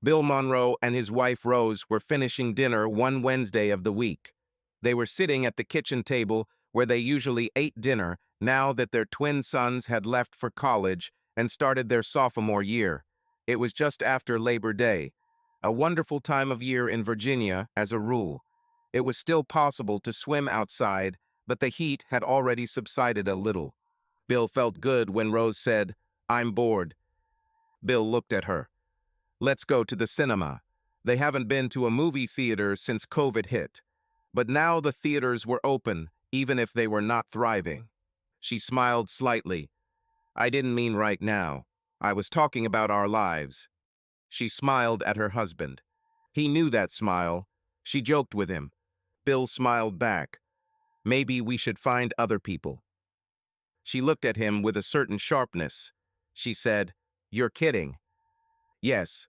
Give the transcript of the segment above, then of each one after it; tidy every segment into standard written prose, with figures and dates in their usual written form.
Bill Monroe and his wife Rose were finishing dinner one Wednesday of the week. They were sitting at the kitchen table where they usually ate dinner now that their twin sons had left for college and started their sophomore year. It was just after Labor Day, a wonderful time of year in Virginia as a rule. It was still possible to swim outside, but the heat had already subsided a little. Bill felt good when Rose said, "I'm bored." Bill looked at her. "Let's go to the cinema." They haven't been to a movie theater since COVID hit. But now the theaters were open, even if they were not thriving. She smiled slightly. "I didn't mean right now. I was talking about our lives." She smiled at her husband. He knew that smile. She joked with him. Bill smiled back. "Maybe we should find other people." She looked at him with a certain sharpness. She said, "You're kidding." "Yes,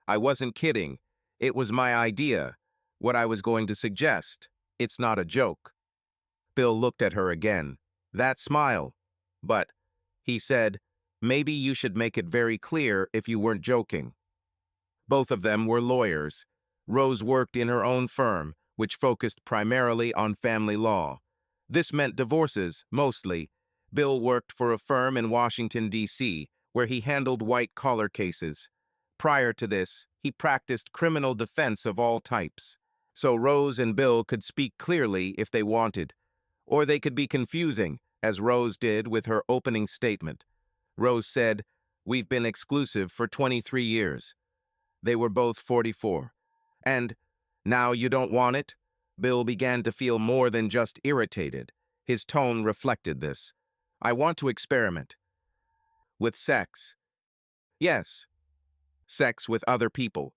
I wasn't kidding. It was my idea, what I was going to suggest. It's not a joke." Bill looked at her again. That smile. "But," he said, "maybe you should make it very clear if you weren't joking." Both of them were lawyers. Rose worked in her own firm, which focused primarily on family law. This meant divorces, mostly. Bill worked for a firm in Washington, D.C., where he handled white-collar cases. Prior to this, he practiced criminal defense of all types. So Rose and Bill could speak clearly if they wanted. Or they could be confusing, as Rose did with her opening statement. Rose said, "We've been exclusive for 23 years. They were both 44. And, "Now you don't want it?" Bill began to feel more than just irritated. His tone reflected this. "I want to experiment." "With sex?" "Yes. Sex with other people."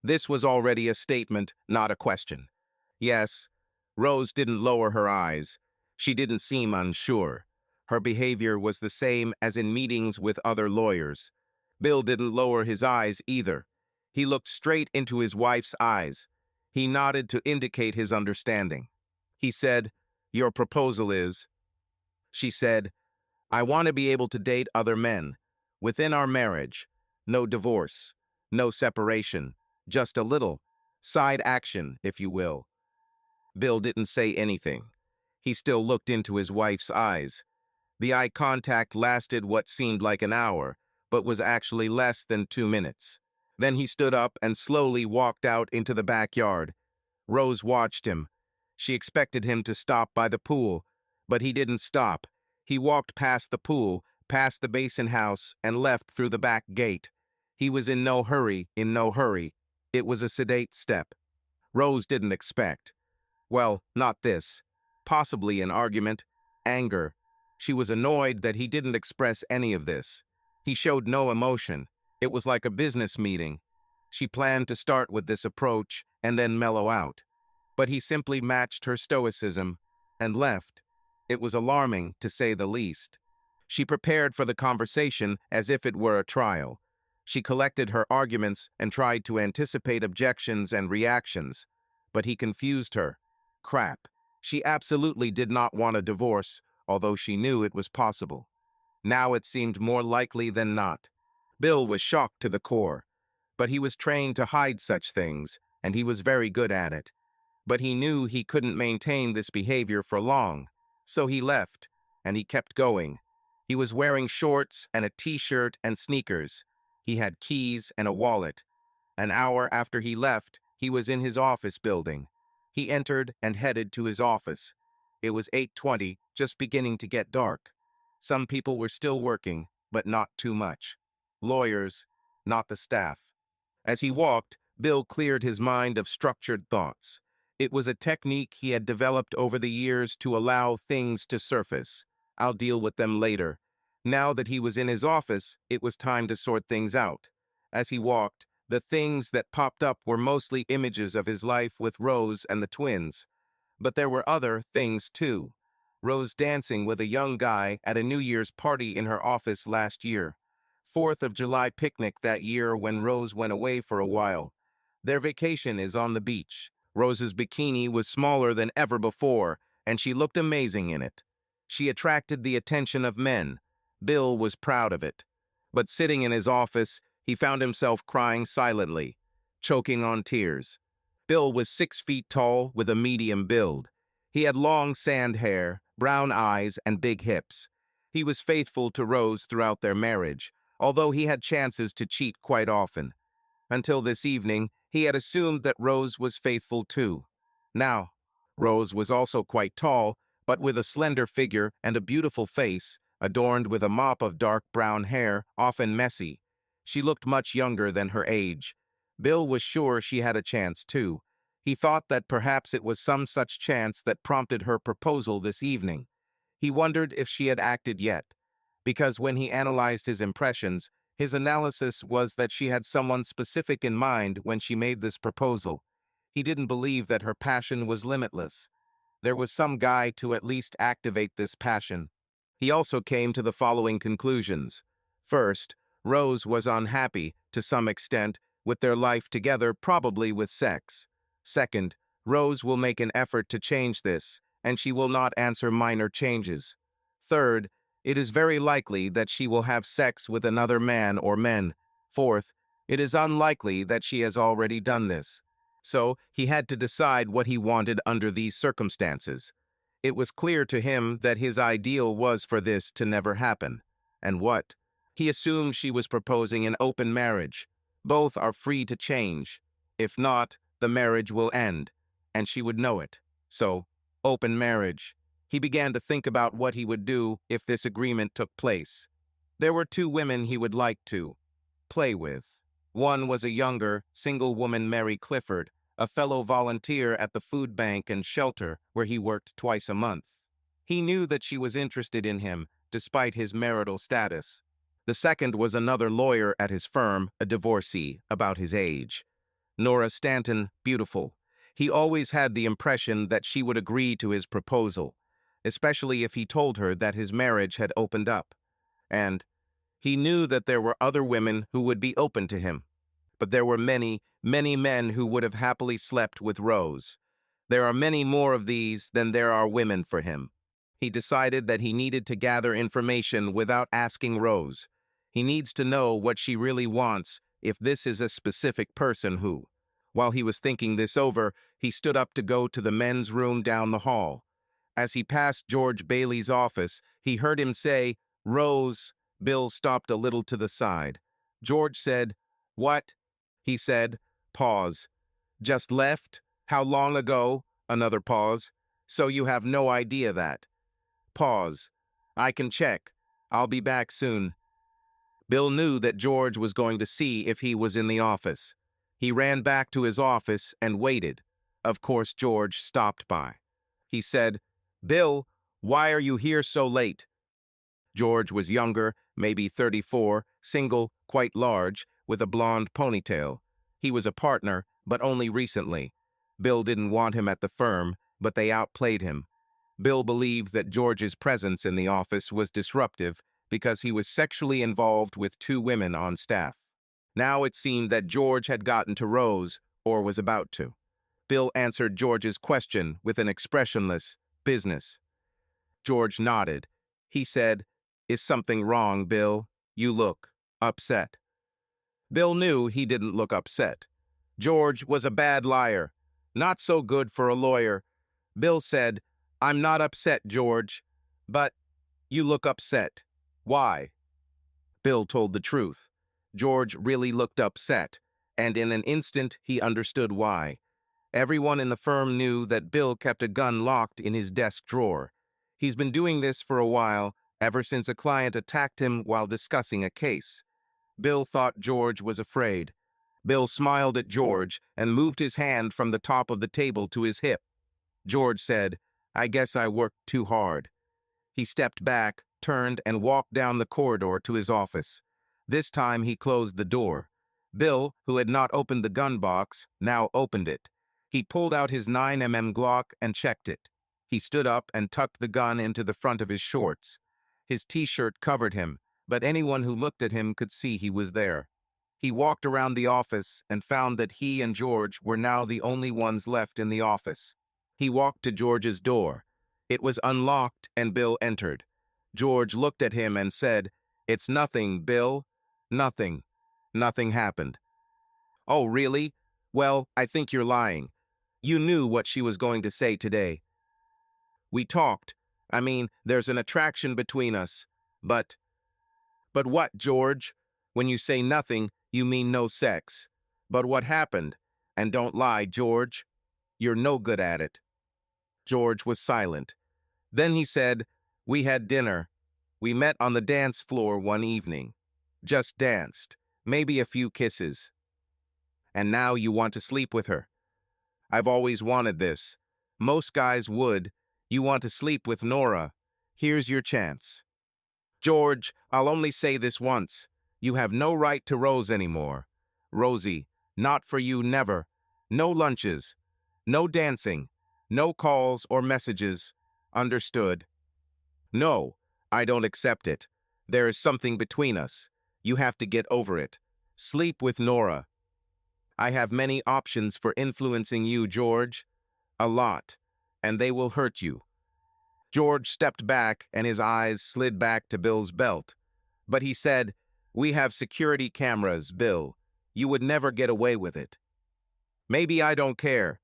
This was already a statement, not a question. "Yes." Rose didn't lower her eyes. She didn't seem unsure. Her behavior was the same as in meetings with other lawyers. Bill didn't lower his eyes either. He looked straight into his wife's eyes. He nodded to indicate his understanding. He said, "Your proposal is..." She said, "I want to be able to date other men. Within our marriage. No divorce. No separation. Just a little. Side action, if you will." Bill didn't say anything. He still looked into his wife's eyes. The eye contact lasted what seemed like an hour, but was actually less than 2 minutes. Then he stood up and slowly walked out into the backyard. Rose watched him. She expected him to stop by the pool, but he didn't stop. He walked past the pool, past the basin house, and left through the back gate. He was in no hurry, in no hurry. It was a sedate step. Rose didn't expect. Well, not this. Possibly an argument, anger. She was annoyed that he didn't express any of this. He showed no emotion. It was like a business meeting. She planned to start with this approach and then mellow out. But he simply matched her stoicism and left. It was alarming, to say the least. She prepared for the conversation as if it were a trial. She collected her arguments and tried to anticipate objections and reactions. But he confused her. Crap. She absolutely did not want a divorce, although she knew it was possible. Now it seemed more likely than not. Bill was shocked to the core. But he was trained to hide such things, and he was very good at it. But he knew he couldn't maintain this behavior for long. So he left, and he kept going. He was wearing shorts and a t-shirt and sneakers. He had keys and a wallet. An hour after he left, he was in his office building. He entered and headed to his office. It was 8:20, just beginning to get dark. Some people were still working, but not too much. Lawyers, not the staff. As he walked, Bill cleared his mind of structured thoughts. It was a technique he had developed over the years to allow things to surface. I'll deal with them later. Now that he was in his office, it was time to sort things out. As he walked, the things that popped up were mostly images of his life with Rose and the twins. But there were other things, too. Rose dancing with a young guy at a New Year's party in her office last year. 4th of July picnic that year when Rose went away for a while. Their vacation is on the beach. Rose's bikini was smaller than ever before, and she looked amazing in it. She attracted the attention of men. Bill was proud of it. But sitting in his office, He found himself crying silently, choking on tears. Bill was 6 feet tall with a medium build. He had long sand hair, brown eyes, and big hips. He was faithful to Rose throughout their marriage, although he had chances to cheat quite often. Until this evening, he had assumed that Rose was faithful too. Now, Rose was also quite tall, but with a slender figure and a beautiful face, adorned with a mop of dark brown hair, often messy. She looked much younger than her age. Bill was sure she had a chance too. He thought that perhaps it was some such chance that prompted her proposal this evening. He wondered if she had acted yet, because when he analyzed his impressions, his analysis was that she had someone specific in mind when she made this proposal. He didn't believe that her passion was limitless. There was some guy to at least activate this passion. He also came to the following conclusions. First, Rose was unhappy, to some extent, with their life together, probably with sex. Second, Rose will make an effort to change this, and she will not answer minor changes. Third, it is very likely that she will have sex with another man or men. Fourth, it is unlikely that she has already done this. So, he had to decide what he wanted under these circumstances. It was clear to him that his ideal was for this to never happen. And what? He assumed she was proposing an open marriage. Both are free to change. If not, the marriage will end, and she would know it. So, open marriage. He began to think about what he would do if this agreement took place. There were 2 women he would like to play with. One was a younger, single woman, Mary Clifford, a fellow volunteer at the food bank and shelter where he worked twice a month. He knew that she was interested in him, despite his marital status. The second was another lawyer at his firm, a divorcee, about his age. Nora Stanton, beautiful. He always had the impression that she would agree to his proposal, especially if he told her that his marriage had opened up. And he knew that there were other women who would be open to him. But there were many, many men who would have happily slept with Rose. There are many more of these than there are women for him. He decided that he needed to gather information without asking Rose. He needs to know what she really wants if this is a specific person who. While he was thinking this over, he stood up to go to the men's room down the hall. As he passed George Bailey's office, he heard him say, "Rose." Bill stopped a little to the side. George said, "What?" He said, pause. "Just left? How long ago?" Another pause. "So you have no idea that." Pause. "I can check. I'll be back soon." Bill knew that George was going to see if he was in the office. He ran back to his office and waited. Of course, George stopped by. He said, "Bill, why are you here so late?" George was younger, maybe 34, single, quite large, with a blonde ponytail. He was a partner, but only recently. Bill didn't want him at the firm, but they outplayed him. Bill believed that George's presence in the office was disruptive because he was sexually involved with 2 women on staff. Now it seemed that George had gotten to Rose, or was about to. Bill answered George's question with an expressionless business. George nodded. He said, "Is something wrong, Bill? You look upset." Bill knew he didn't look upset. George was a bad liar, not so good for a lawyer. Bill said, "I'm not upset, George, but you look upset. Why?" Bill told the truth. George really looked upset, and in an instant he understood why. Everyone in the firm knew that Bill kept a gun locked in his desk drawer. He's been doing this for a while, ever since a client attacked him while discussing a case. Bill thought George was afraid. Bill smiled at George and moved his hand from the top of the table to his hip. George said, "I guess I worked too hard." He stepped back, turned, and walked down the corridor to his office. This time he closed the door. Bill, who had not opened the gun box, now opened it. He pulled out his 9mm Glock and checked it. He stood up and tucked the gun into the front of his shorts. His t-shirt covered him, but anyone who looked at him could see he was there. He walked around the office and found that he and George were now the only ones left in the office. He walked to George's door. It was unlocked and Bill entered. George looked at him and said, "It's nothing, Bill. Nothing." Nothing happened. Oh, really? Well, I think you're lying. You knew what she was going to say today. We talked. I mean, there's an attraction between us. But, but what, George? When you say nothing, you mean no sex. But what happened? And don't lie, George. You're no good at it. George was silent. Then he said, "We had dinner. We met on the dance floor one evening. Just danced. Maybe a few kisses. And now you want to sleep with her. I've always wanted this. Most guys would. You want to sleep with Nora. Here's your chance." "George, I'll only say this once. You have no right to Rose anymore. Rosie, not for you, never. No lunches. No dancing. No calls or messages. Understood?" "No, I don't accept it. There is something between us. You have to get over it. Sleep with Nora. I have many options for influencing you, George. A lot. And they will hurt you." George stepped back and his eyes slid back to Bill's belt. But he said, "We have security cameras, Bill. You would never get away with it." "Maybe I don't care."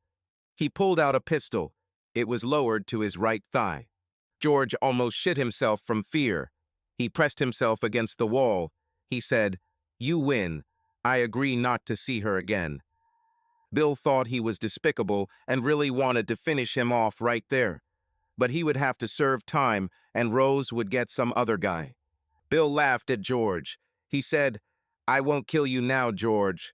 He pulled out a pistol. It was lowered to his right thigh. George almost shit himself from fear. He pressed himself against the wall. He said, "You win. I agree not to see her again." Bill thought he was despicable and really wanted to finish him off right there. But he would have to serve time, and Rose would get some other guy. Bill laughed at George. He said, "I won't kill you now, George.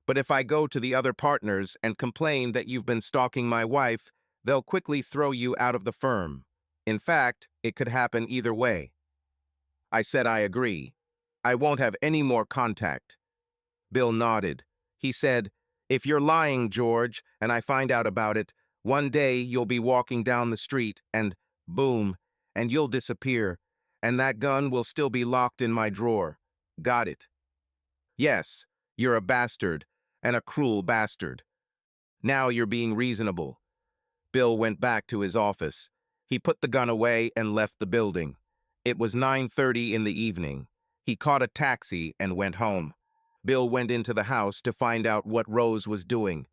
But if I go to the other partners and complain that you've been stalking my wife, they'll quickly throw you out of the firm. In fact, it could happen either way." I said I agree. I won't have any more contact. Bill nodded. He said, "If you're lying, George, and I find out about it, one day you'll be walking down the street and boom, and you'll disappear, and that gun will still be locked in my drawer. Got it?" "Yes, you're a bastard, and a cruel bastard. Now you're being reasonable." Bill went back to his office. He put the gun away and left the building. It was 9:30 in the evening. He caught a taxi and went home. Bill went into the house to find out what Rose was doing.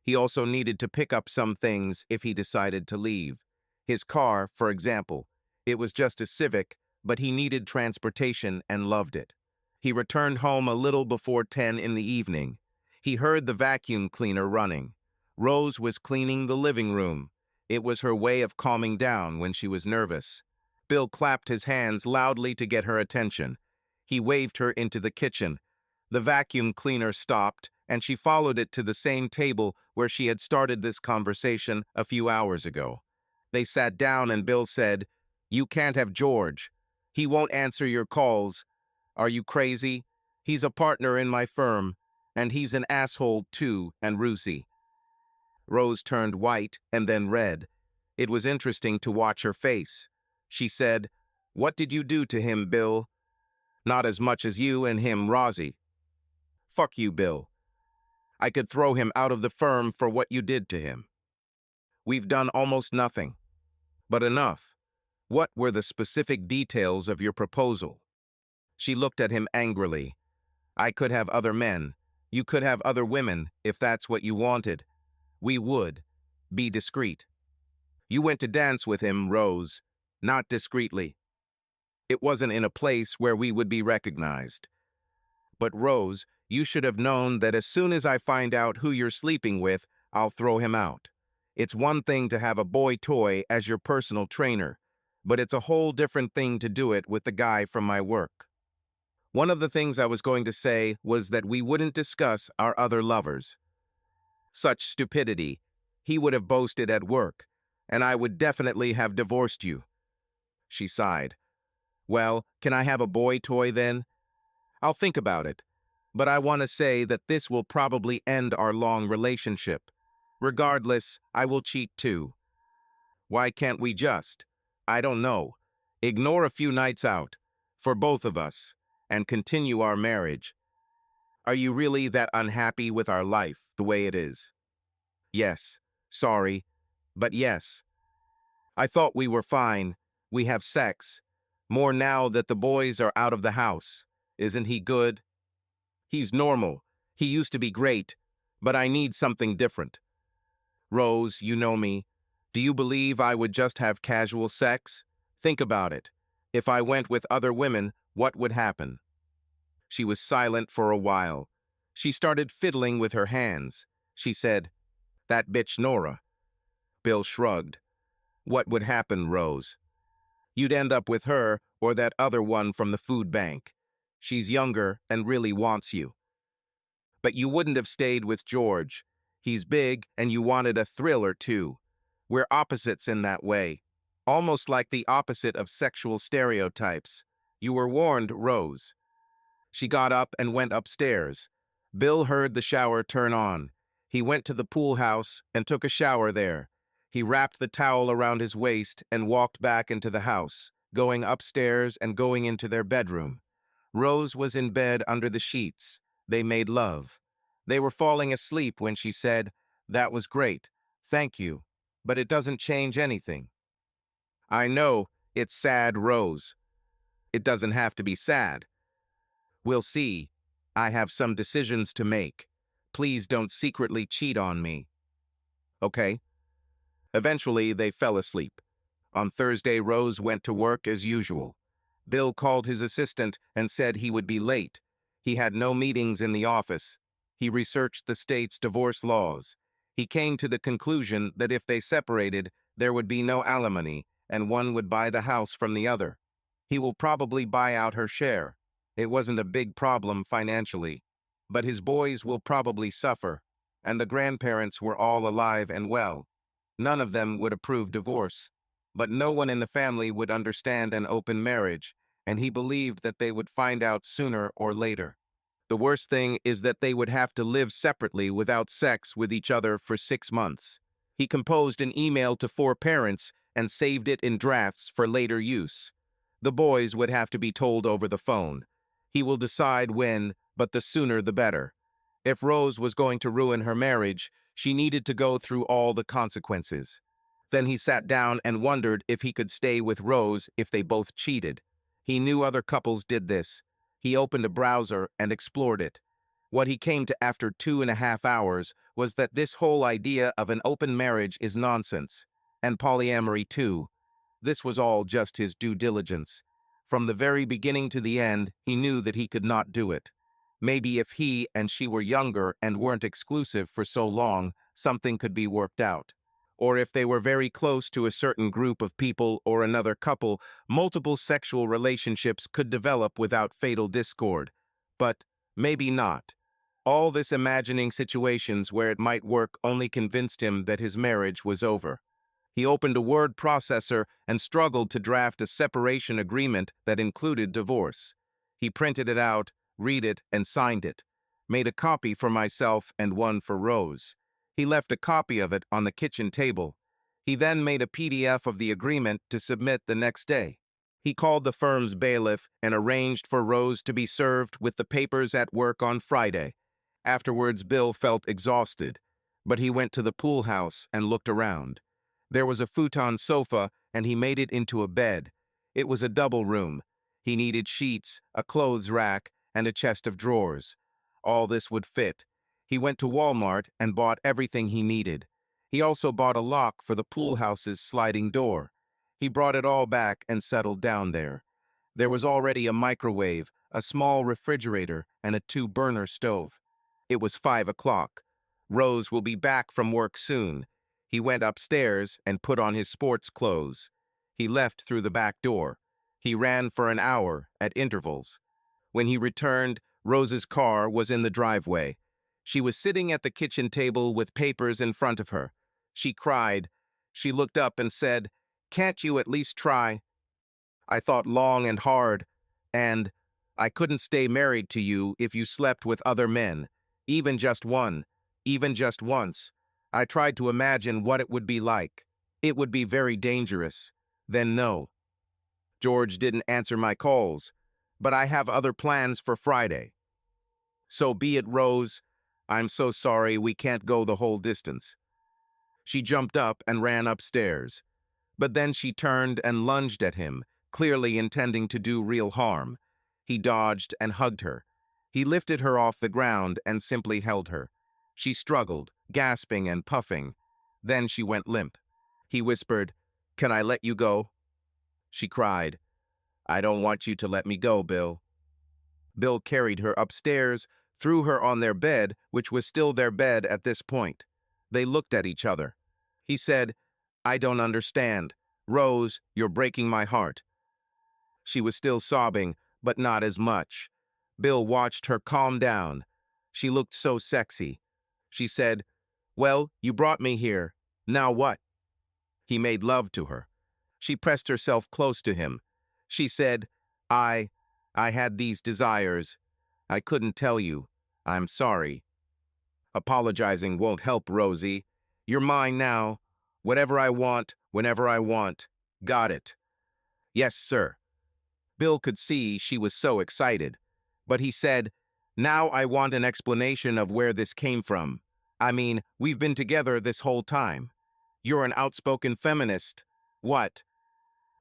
He also needed to pick up some things if he decided to leave. His car, for example. It was just a Civic, but he needed transportation and loved it. He returned home a little before 10 in the evening. He heard the vacuum cleaner running. Rose was cleaning the living room. It was her way of calming down when she was nervous. Bill clapped his hands loudly to get her attention. He waved her into the kitchen. The vacuum cleaner stopped, and she followed it to the same table where she had started this conversation a few hours ago. They sat down and Bill said, "You can't have George. He won't answer your calls. Are you crazy? He's a partner in my firm, and he's an asshole too and rusy." Rose turned white and then red. It was interesting to watch her face. She said, "What did you do to him, Bill?" "Not as much as you and him, Rosie." "Fuck you, Bill. I could throw him out of the firm for what you did to him. We've done almost nothing. But enough. What were the specific details of your proposal?" She looked at him angrily. "I could have other men. You could have other women, if that's what you wanted. We would. Be discreet. You went to dance with him, Rose. Not discreetly. It wasn't in a place where we would be recognized. But Rose, you should have known that as soon as I find out who you're sleeping with, I'll throw him out. It's one thing to have a boy toy as your personal trainer, but it's a whole different thing to do it with the guy from my work." One of the things I was going to say was that we wouldn't discuss our other lovers. Such stupidity. He would have boasted at work, and I would definitely have divorced you. She sighed. "Well, can I have a boy toy then? I'll think about it. But I want to say that this will probably end our long relationship. Regardless, I will cheat too. Why can't we just, I don't know, ignore a few nights out, for both of us, and continue our marriage? Are you really that unhappy with our life the way it is?" "Yes. Sorry. But yes. I thought we were fine. We have sex. More now that the boys are out of the house. Isn't he good?" He's normal. He used to be great, but I need something different. Rose, you know me. Do you believe I would just have casual sex? Think about it. If I went with other women, what would happen? She was silent for a while. She started fiddling with her hands. She said, "That bitch Nora." Bill shrugged. "What would happen, Rose? You'd end up with her or that other one from the food bank. She's younger and really wants you. But you wouldn't have stayed with George. He's big and you wanted a thriller too. We're opposites in that way. Almost like the opposite of sexual stereotypes. You were warned, Rose." She got up and went upstairs. Bill heard the shower turn on. He went to the pool house and took a shower there. He wrapped the towel around his waist and walked back into the house, going upstairs and going into their bedroom. Rose was in bed under the sheets. They made love. They were falling asleep when she said, "That was great. Thank you. But it doesn't change anything." "I know, it's sad, Rose. It doesn't have to be sad. We'll see. I have some decisions to make. Please don't secretly cheat on me." "Okay." Eventually, they fell asleep. On Thursday, Rose went to work as usual. Bill called his assistant and said he would be late. He had no meetings in the office. He researched the state's divorce laws. He came to the conclusion that if they separated, there would be no alimony, and one would buy the house from the other. He will probably buy out her share. It wasn't a big problem financially. But his boys will probably suffer, and the grandparents were all alive and well. None of them would approve divorce. But no one in the family would understand an open marriage, and he believed that they would find out sooner or later. The worst thing is that they would have to live separately without sex with each other for 6 months. He composed an email to 4 parents and saved it in drafts for later use. The boys would have to be told over the phone. He will decide when, but the sooner the better. If Rose was going to ruin her marriage, she needed to go through all the consequences. Then he sat down and wondered if he could stay with Rose if they both cheated. He knew other couples did this. He opened a browser and explored it. What he came to after 2.5 hours was that this whole idea of an open marriage is nonsense. And polyamory too. This was all just his due diligence. From the very beginning to the end, he knew that he could not do it. Maybe if he and she were younger and weren't exclusive for so long, something could be worked out. Or if they were very close to a certain group of people or another couple, multiple sexual relationships could develop without fatal discord. But maybe not. All this imagining situations where it might work only convinced him that his marriage was over. He opened a word processor and struggled to draft a separation agreement that included divorce. He printed it out, read it, and signed it. Made a copy for myself and one for Rose. He left a copy of it on the kitchen table. He then made a PDF of the agreement to submit the next day. He called the firm's bailiff and arranged for Rose to be served with the papers at work on Friday. Afterwards, Bill felt exhausted, but he went to the pool house and looked around. There was a futon sofa, and he made it into a bed. It was a double room. He needed sheets, a clothes rack, and a chest of drawers. All this would fit. He went to Walmart and bought everything he needed. He also bought a lock for the pool house's sliding door. He brought it all back and settled down there. There was already a microwave, a small refrigerator, and a 2-burner stove. It was 5 o'clock. Rose will be back from work soon. He went upstairs and put on his sports clothes. He left through the back door. He ran for an hour at intervals. When he returned, Rose's car was in the driveway. She was sitting at the kitchen table with papers in front of her. She cried. She looked up and said, "Can't you at least try? I thought long and hard, and I couldn't stay married to you if you slept with other men, even just one, even just once. I tried to imagine what it would be like. It would be very dangerous. Then no. George didn't answer my calls, but I have other plans for Friday. So be it, Rose. I'm so sorry we can't go the whole distance." She jumped up and ran upstairs. But then she turned and lunged at him, clearly intending to do real harm. He dodged and hugged her. He lifted her off the ground and simply held her. She struggled, gasping and puffing. Then she went limp. He whispered, "Can I let you go?" She cried, "I don't want you to let me go, Bill." Bill carried her upstairs, threw her on their bed, which was still their bed at this point. They looked at each other. He said, "I don't understand. Rose, you're breaking my heart." She was still sobbing, but not as much. Bill watched her calm down. She looked so sexy. She said, "Well, you brought me here. Now what?" He made love to her. She pressed herself close to him. She said, I had these desires. I couldn't tell you. I'm sorry." "Apologizing won't help, Rosie. You're mine now. Whatever I want, whenever I want. Got it?" "Yes, sir." Bill could see she was so excited. But he said, "Now I want an explanation of where this came from. I mean, we've been together this whole time. You're an outspoken feminist. What?"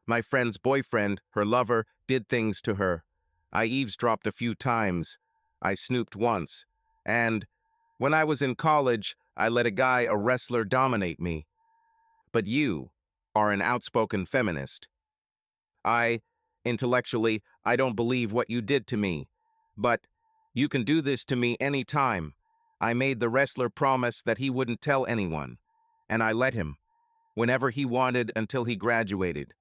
"My friend's boyfriend, her lover, did things to her. I eavesdropped a few times. I snooped once. And when I was in college, I let a wrestler, dominate me. But you are an outspoken feminist. I, intellectually, I don't believe what you did to me. But you can do this to me any time. I made the wrestler promise that he wouldn't tell anyone. And I let him, whenever he wanted until he graduated.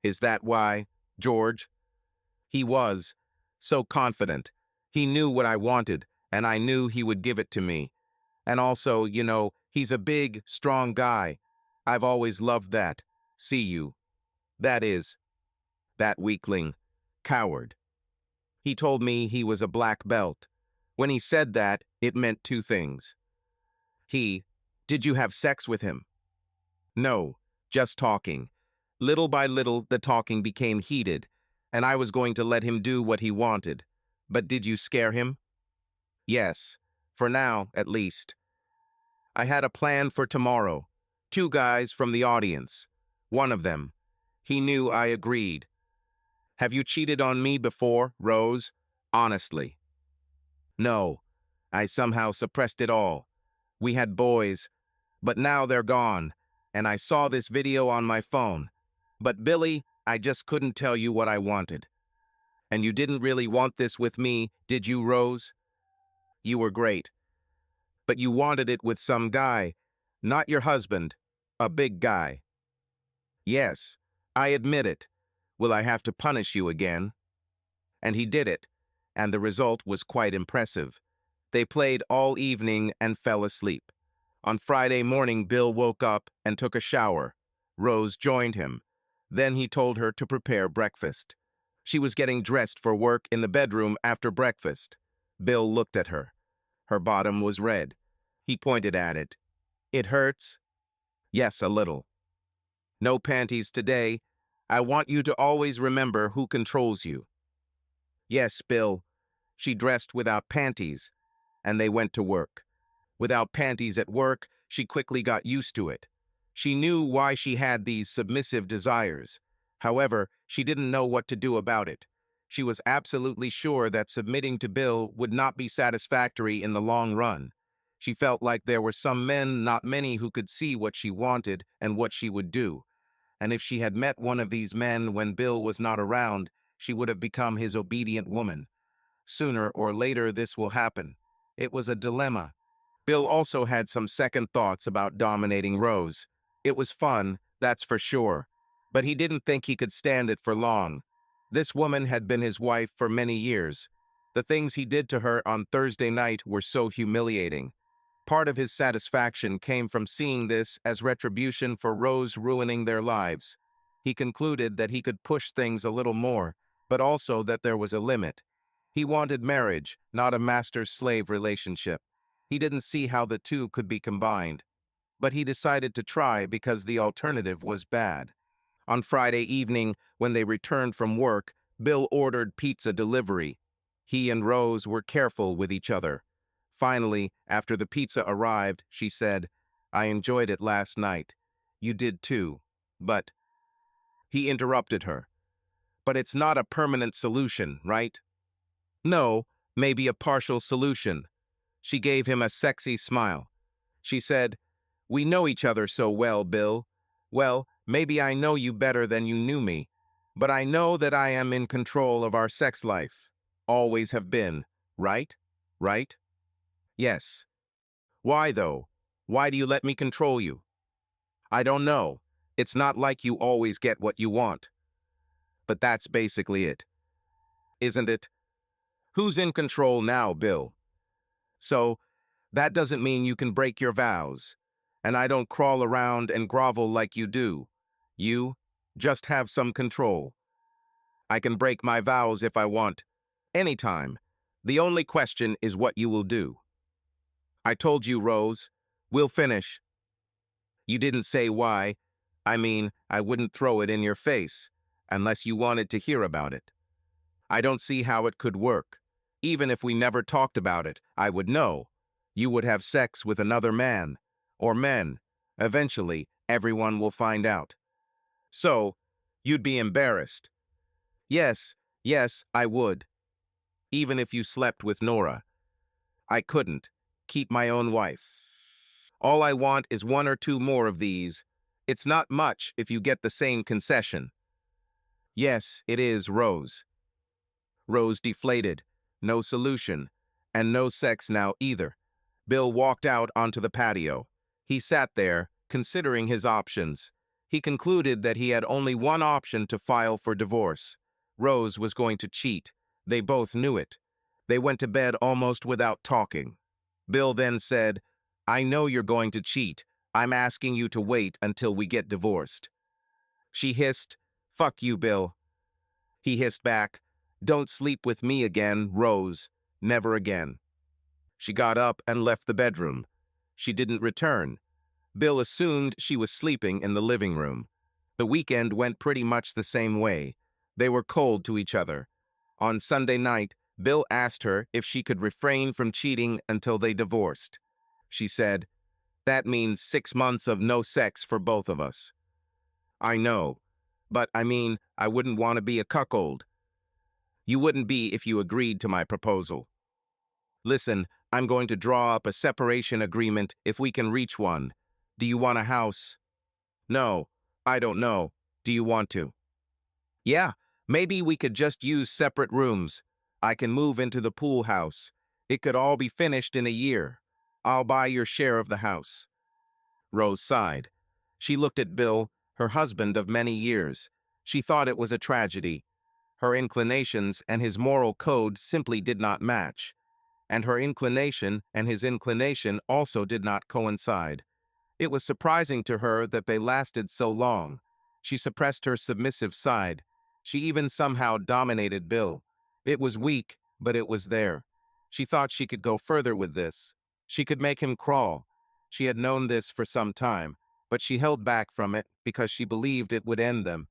Is that why, George?" He was so confident. He knew what I wanted, and I knew he would give it to me. And also, he's a big, strong guy. I've always loved that. See you. That is, that weakling. Coward. He told me he was a black belt. When he said that, it meant two things. Did you have sex with him?" "No, just talking. Little by little, the talking became heated, and I was going to let him do what he wanted. But did you scare him?" "Yes, for now, at least. I had a plan for tomorrow. 2 guys from the audience. One of them. He knew I agreed. Have you cheated on me before, Rose? Honestly." "No. I somehow suppressed it all. We had boys, but now they're gone, and I saw this video on my phone. But Billy, I just couldn't tell you what I wanted." "And you didn't really want this with me, did you, Rose? You were great. But you wanted it with some guy, not your husband, a big guy." "Yes, I admit it. Will I have to punish you again?" And he did it, and the result was quite impressive. They played all evening and fell asleep. On Friday morning, Bill woke up and took a shower. Rose joined him. Then he told her to prepare breakfast. She was getting dressed for work in the bedroom after breakfast. Bill looked at her. Her bottom was red. He pointed at it. "It hurts?" "Yes, a little." "No panties today. I want you to always remember who controls you." "Yes, Bill." She dressed without panties, and they went to work. Without panties at work, she quickly got used to it. She knew why she had these submissive desires. However, she didn't know what to do about it. She was absolutely sure that submitting to Bill would not be satisfactory in the long run. She felt like there were some men, not many, who could see what she wanted and what she would do. And if she had met one of these men when Bill was not around, she would have become his obedient woman. Sooner or later, this will happen. It was a dilemma. Bill also had some second thoughts about dominating Rose. It was fun, that's for sure, but he didn't think he could stand it for long. This woman had been his wife for many years. The things he did to her on Thursday night were so humiliating. Part of his satisfaction came from seeing this as retribution for Rose ruining their lives. He concluded that he could push things a little more, but also that there was a limit. He wanted marriage, not a master-slave relationship. He didn't see how the two could be combined. But he decided to try because the alternative was bad. On Friday evening, when they returned from work, Bill ordered pizza delivery. He and Rose were careful with each other. Finally, after the pizza arrived, she said, "I enjoyed it last night. You did too. But—" He interrupted her. "But it's not a permanent solution, right?" "No, maybe a partial solution. She gave him a sexy smile. She said, "We know each other so well, Bill. Well, maybe I know you better than you knew me, but I know that I am in control of our sex life. Always have been, right? Right? Yes. Why, though? Why do you let me control you? I don't know. It's not like you always get what you want. But that's basically it, isn't it? Who's in control now, Bill? So, that doesn't mean you can break your vows. And I don't crawl around and grovel like you do. You just have some control. I can break my vows if I want, anytime. The only question is what you will do. I told you, Rose. We'll finish. You didn't say why. I mean, I wouldn't throw it in your face, unless you wanted to hear about it. I don't see how it could work. Even if we never talked about it, I would know. You would have sex with another man, or men. Eventually, everyone will find out. So, you'd be embarrassed. Yes, yes, I would. Even if you slept with Nora. I couldn't. Keep my own wife. All I want is one or two more of these. It's not much if you get the same concession. Yes, it is, Rose. Rose deflated. No solution. And no sex now either. Bill walked out onto the patio. He sat there, considering his options. He concluded that he had only one option to file for divorce. Rose was going to cheat. They both knew it. They went to bed almost without talking. Bill then said, "I know you're going to cheat. I'm asking you to wait until we get divorced." She hissed, "Fuck you, Bill." He hissed back, "Don't sleep with me again, Rose. Never again." She got up and left the bedroom. She didn't return. Bill assumed she was sleeping in the living room. The weekend went pretty much the same way. They were cold to each other. On Sunday night, Bill asked her if she could refrain from cheating until they divorced. She said, "That means 6 months of no sex for both of us." "I know, but I mean, I wouldn't want to be a cuckold." "You wouldn't be if you agreed to my proposal." "Listen, I'm going to draw up a separation agreement if we can reach one. Do you want a house?" "No, I don't know. Do you want to?" "Yeah, maybe we could just use separate rooms. I can move into the pool house. It could all be finished in a year. I'll buy your share of the house." Rose sighed. She looked at Bill, her husband of many years. She thought it was a tragedy. Her inclinations and his moral code simply did not match. And her inclination and his inclination also did not coincide. It was surprising to her that they lasted so long. She suppressed her submissive side. She even somehow dominated Bill. It was weak, but it was there. She thought she could go further with this. She could make him crawl. She had known this for some time, but she held back from it because she believed it would end them.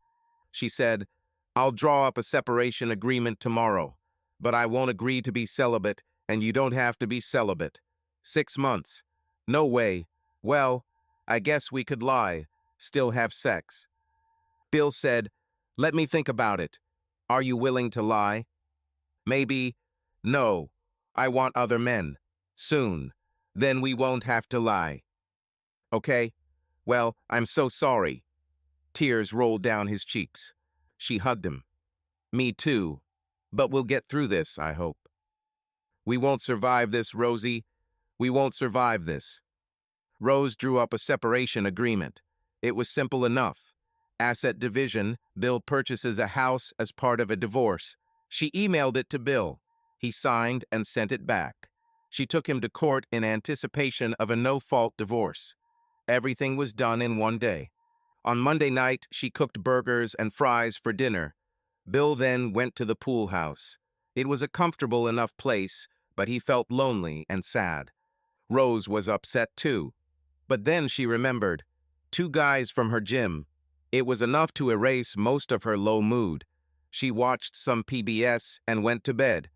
She said, "I'll draw up a separation agreement tomorrow, but I won't agree to be celibate, and you don't have to be celibate. 6 months. No way. Well, I guess we could lie, still have sex." Bill said, "Let me think about it. Are you willing to lie?" "Maybe. No. I want other men. Soon. Then we won't have to lie." "Okay. Well, I'm so sorry." Tears rolled down his cheeks. She hugged him. "Me too. But we'll get through this, I hope." "We won't survive this, Rosie. We won't survive this." Rose drew up a separation agreement. It was simple enough. Asset division, Bill purchases a house as part of a divorce. She emailed it to Bill. He signed and sent it back. She took him to court in anticipation of a no-fault divorce. Everything was done in one day. On Monday night, she cooked burgers and fries for dinner. Bill then went to the pool house. It was a comfortable enough place, but he felt lonely and sad. Rose was upset too. But then she remembered. 2 guys from her gym. It was enough to erase most of her low mood. She watched some PBS and went to bed.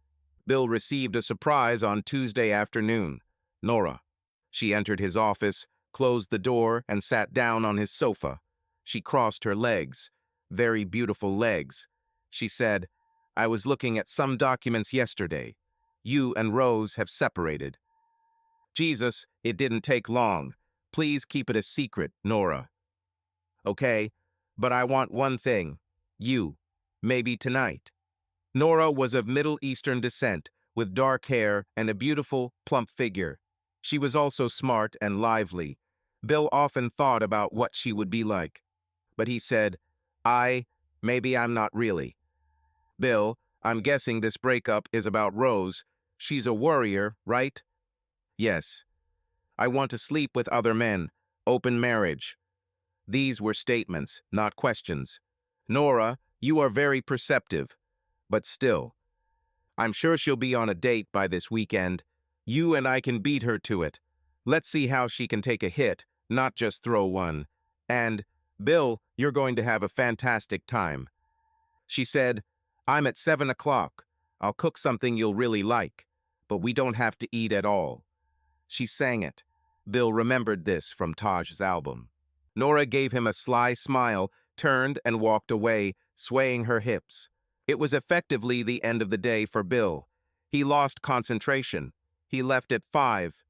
Bill received a surprise on Tuesday afternoon. Nora. She entered his office, closed the door, and sat down on his sofa. She crossed her legs. Very beautiful legs. She said, "I was looking at some documents yesterday. You and Rose have separated. Jesus, it didn't take long. Please keep it a secret, Nora. Okay, but I want one thing. You. Maybe tonight. Nora was of Middle Eastern descent, with dark hair and a beautiful, plump figure. She was also smart and lively. Bill often thought about what she would be like. But he said, maybe I'm not really. Bill, I'm guessing this breakup is about Rose. She's a warrior, right? Yes. I want to sleep with other men. Open marriage. These were statements, not questions. Nora, you are very perceptive. But still, I'm sure she'll be on a date by this weekend. You and I can beat her to it. Let's see how she can take a hit, not just throw one. And, Bill, you're going to have a fantastic time. She said, I'm at 7 o'clock. I'll cook something you'll really like, but we don't have to eat at all. She sang it. Bill remembered this from Taj's album. Nora gave him a sly smile, turned and walked away, swaying her hips. It was effectively the end of the day for Bill. He lost concentration. He left at 5,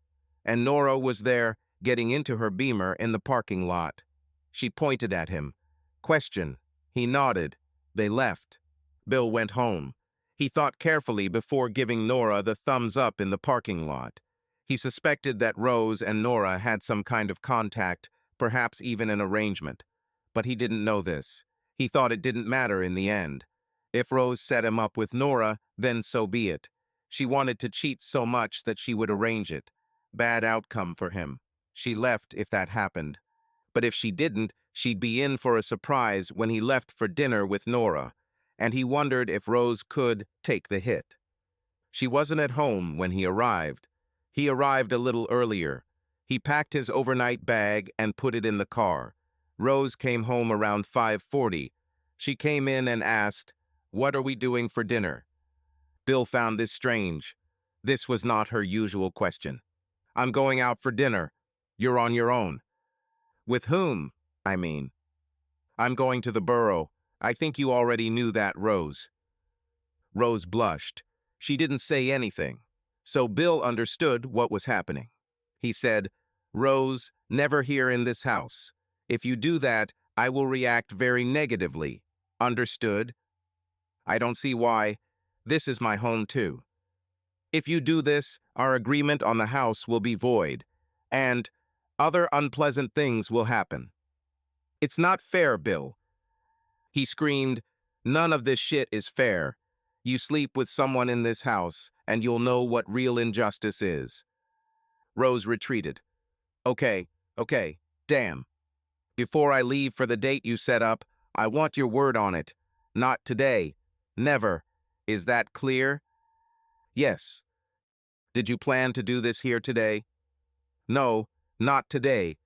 and Nora was there, getting into her Beamer in the parking lot. She pointed at him. Question. He nodded. They left. Bill went home. He thought carefully before giving Nora the thumbs up in the parking lot. He suspected that Rose and Nora had some kind of contact, perhaps even an arrangement. But he didn't know this. He thought it didn't matter in the end. If Rose set him up with Nora, then so be it. She wanted to cheat so much that she would arrange it. Bad outcome for him. She left if that happened. But if she didn't, she'd be in for a surprise when he left for dinner with Nora, and he wondered if Rose could take the hit. She wasn't at home when he arrived. He arrived a little earlier. He packed his overnight bag and put it in the car. Rose came home around 5:40. She came in and asked, "What are we doing for dinner?" Bill found this strange. This was not her usual question. "I'm going out for dinner. You're on your own." "With whom, I mean?" "I'm going to the borough. I think you already knew that, Rose." Rose blushed. She didn't say anything. So Bill understood what was happening. He said, "Rose, never here in this house. If you do that, I will react very negatively. Understood? I don't see why. This is my home too. If you do this, our agreement on the house will be void, and other unpleasant things will happen. It's not fair, Bill." He screamed, "None of this shit is fair. You sleep with someone in this house, and you'll know what real injustice is." Rose retreated. Okay, damn. Before I leave for the date you set up, I want your word on it. Not today. Never. Is that clear? Yes. Did you plan to do this here today? No, not today,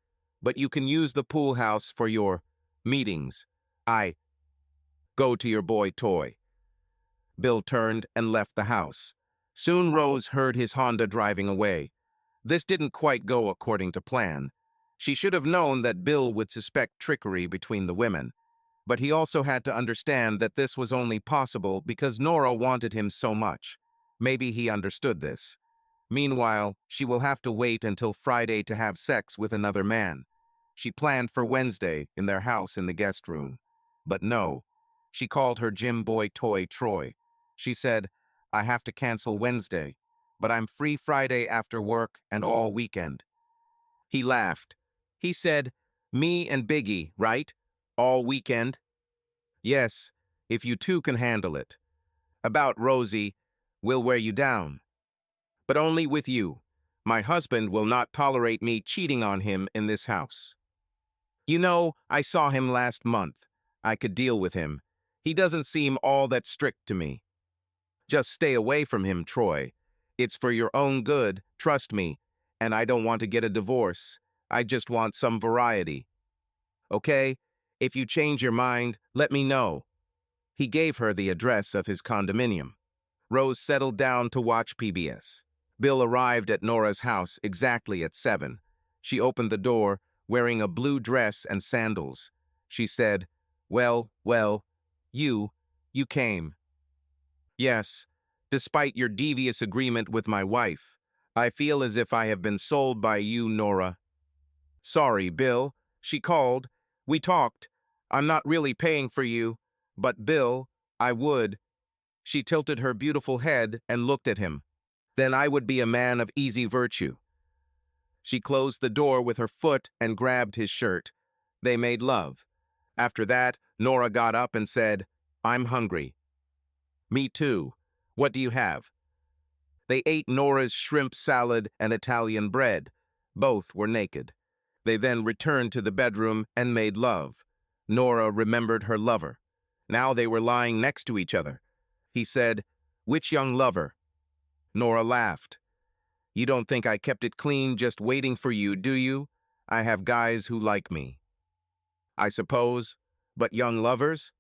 but you can use the pool house for your meetings. I go to your boy toy. Bill turned and left the house. Soon Rose heard his Honda driving away. This didn't quite go according to plan. She should have known that Bill would suspect trickery between the women. But he also had to understand that this was only possible because Nora wanted him so much. Maybe he understood this. Meanwhile, she will have to wait until Friday to have sex with another man. She planned for Wednesday in their house in the guest room. But no. She called her gym boy toy Troy. She said, "I have to cancel Wednesday, but I'm free Friday after work and all weekend." He laughed. He said, "Me and Biggie, right? All weekend?" "Yes, if you two can handle it. About Rosie, we'll wear you down. But only with you. My husband will not tolerate me cheating on him in this house. You know, I saw him last month. I could deal with him. He doesn't seem all that strict to me. Just stay away from him, Troy. It's for your own good, trust me, and I don't want to get a divorce. I just want some variety. Okay? If you change your mind, let me know." He gave her the address of his condominium. Rose settled down to watch PBS. Bill arrived at Nora's house exactly at 7. She opened the door, wearing a blue dress and sandals. She said, Well, you came." "Yes, Despite your devious agreement with my wife, I feel as if I have been sold by you, Nora. Sorry, Bill. She called. We talked. I'm not really paying for you. But, Bill, I would. She tilted her beautiful head and looked at him. Then I would be a man of easy virtue. She closed the door with her foot and grabbed his shirt. They made love. After that, Nora got up and said, I'm hungry. Me too. What do you have? They ate Nora's shrimp salad and Italian bread. Both were naked. They then returned to the bedroom and made love. Nora remembered her lover. Now they were lying next to each other. He said, Which young lover? Nora laughed. You don't think I kept it clean just waiting for you, do you? I have guys who like me. I suppose, but young lovers?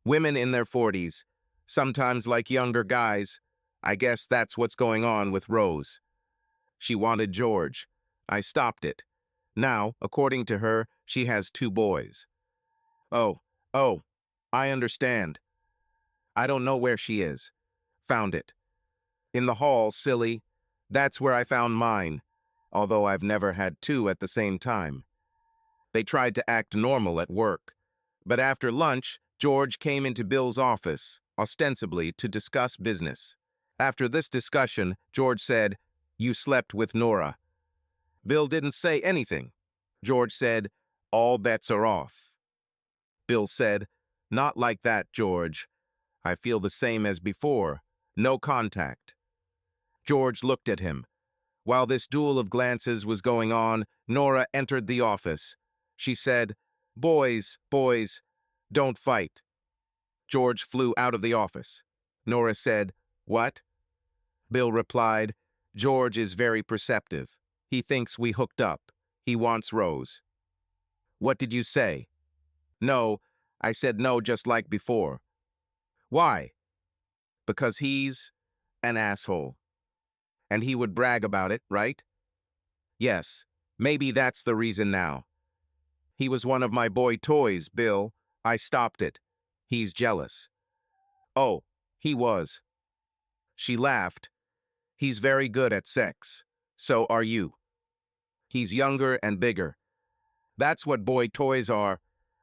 Women in their 40s, sometimes like younger guys. I guess that's what's going on with Rose. She wanted George. I stopped it. Now, according to her, she has 2 boys. Oh, I understand. I don't know where she is. Found it. In the hall, silly. That's where I found mine, although I've never had 2 at the same time. They tried to act normal at work. But after lunch, George came into Bill's office, ostensibly to discuss business. After this discussion, George said, You slept with Nora. Bill didn't say anything. George said, All bets are off. Bill said, Not like that, George. I feel the same as before. No contact. George looked at him. While this duel of glances was going on, Nora entered the office. She said, Boys, don't fight. George flew out of the office. Nora said, What? Bill replied, George is very perceptive. He thinks we hooked up. He wants Rose. What did you say? No, I said no just like before. Why? Because he's an asshole. And he would brag about it, right? Yes, maybe that's the reason now. He was one of my boy toys, Bill. I stopped it. He's jealous. Oh, he was. She laughed. He's very good at sex. So are you. He's younger and bigger. That's what boy toys are,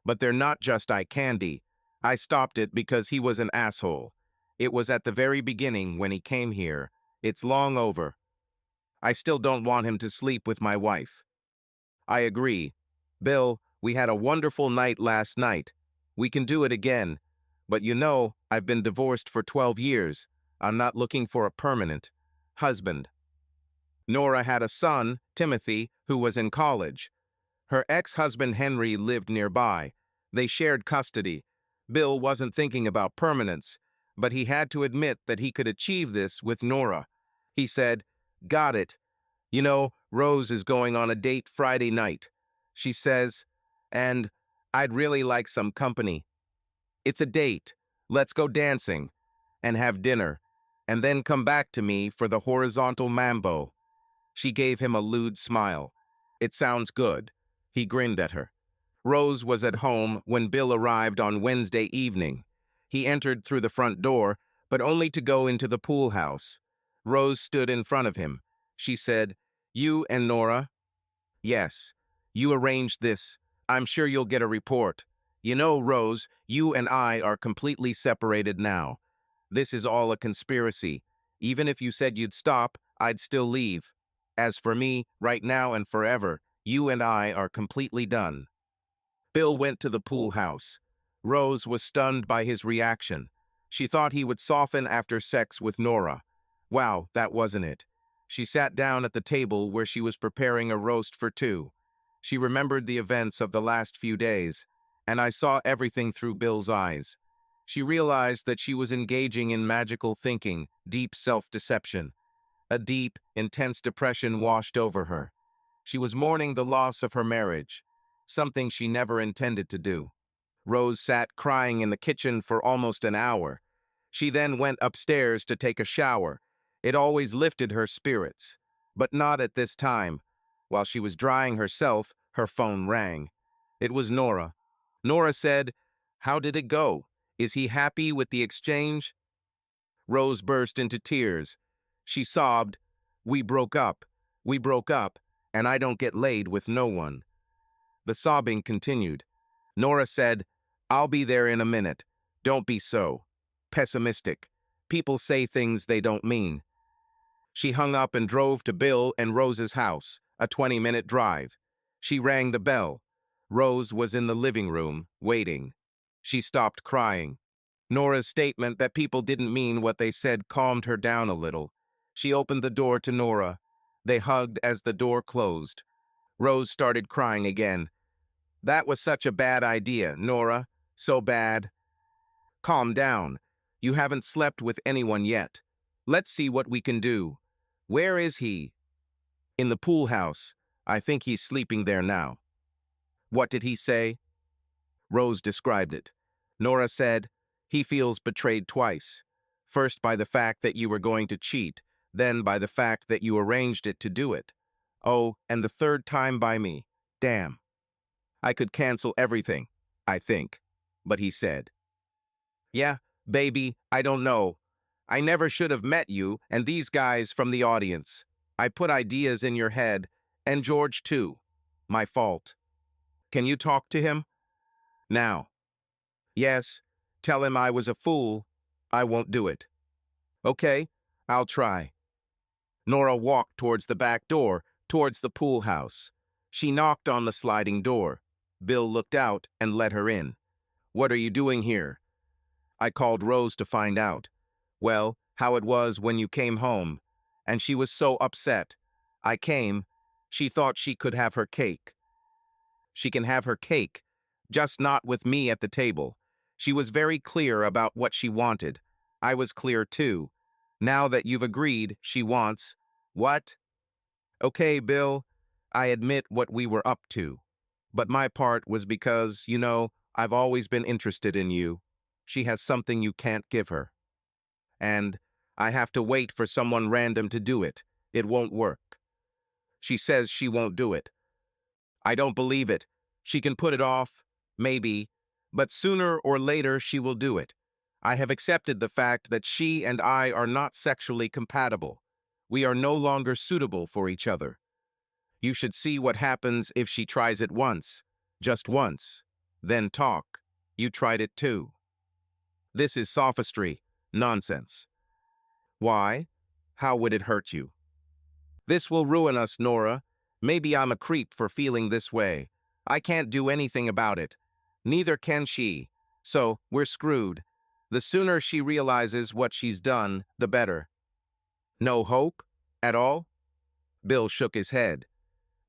but they're not just eye candy. I stopped it because he was an asshole. It was at the very beginning when he came here. It's long over. I still don't want him to sleep with my wife. I agree. Bill, we had a wonderful night last night. We can do it again. But you know, I've been divorced for 12 years. I'm not looking for a permanent husband. Nora had a son, Timothy, who was in college. Her ex-husband Henry lived nearby. They shared custody. Bill wasn't thinking about permanence, but he had to admit that he could achieve this with Nora. He said, Got it. You know, Rose is going on a date Friday night. She says, and I'd really like some company. It's a date. Let's go dancing and have dinner, and then come back to me for the horizontal mambo. She gave him a lewd smile. It sounds good. He grinned at her. Rose was at home when Bill arrived on Wednesday evening. He entered through the front door, but only to go into the pool house. Rose stood in front of him. She said, You and Nora? Yes. You arranged this. I'm sure you'll get a report. You know, Rose, you and I are completely separated now. This is all a conspiracy. Even if you said you'd stop, I'd still leave. As for me, right now and forever, you and I are completely done. Bill went to the pool house. Rose was stunned by his reaction. She thought he would soften after sex with Nora. Wow, that wasn't it. She sat down at the table where she was preparing a roast for 2. She remembered the events of the last few days, and I saw everything through Bill's eyes. She realized that she was engaging in magical thinking, deep self-deception. A deep, intense depression washed over her. She was mourning the loss of her marriage, something she never intended to do. Rose sat crying in the kitchen for almost an hour. She then went upstairs to take a shower. It always lifted her spirits, but not at this time. While she was drying herself, her phone rang. It was Nora. Nora said, How did it go? Is he happy with the exchange? Rose burst into tears. She sobbed, "We broke up. We broke up, and I don't get laid with no one." The sobbing continued. Nora said, "I'll be there in a minute. Don't be so pessimistic. People say things they don't mean." She hung up and drove to Bill and Rose's house, a 20-minute drive. She rang the bell. Rose was in the living room, waiting. She stopped crying. Nora's statement that people didn't mean what they said calmed her down a little. She opened the door to Nora. They hugged as the door closed. Rose started crying again. "That was such a bad idea, Nora. So bad." "Calm down. You haven't slept with anyone yet. Let's see what we can do. Where is he?" "In the pool house. I think he's sleeping there now." "What did he say?" Rose described it. Nora said, "He feels betrayed twice. First by the fact that you were going to cheat, then by the fact that you arranged it to do it. Oh, and the third time by me. Damn. I could cancel everything, I think." But he said, "Yeah, baby, I don't know. I never should have met you and these guys from the audience. I put ideas in your head, and George too. My fault. Can you talk to him? Now." "Yes, tell him I was a fool. I won't do it." "Okay, I'll try." Nora walked towards the back door, towards the pool house. She knocked on the sliding door. Bill looked out and let her in. "What are you doing here?" "I called Rose to find out. Well, how it was when you came home. And she was so upset. I came. She thought she could have her cake." "She can have her cake, just not with me at the table." She was very clear about what she wanted. I was clear too. Now that you've agreed, she wants... What? "Okay, Bill, I admit what we were up to. But my part was because, I've always been interested in you. She has something you can't give her. And I have to wait for someone random to do it. It won't work. She says she won't do it. I don't believe it. She can put it off, maybe, but sooner or later she will do it. I have accepted the fact that she and I are not sexually compatible. We are no longer suitable for each other. You should see what happens if she tries it once, just once, then talk. You tried it too." "This is sophistry, nonsense." "Why? How would it hurt you?" "This will ruin us, Nora. Maybe I'm a creep for feeling this way. I can't do anything about it. Neither can she. So we're screwed. The sooner she realizes what she's done, the better." "No hope? At all?" Bill shook his head.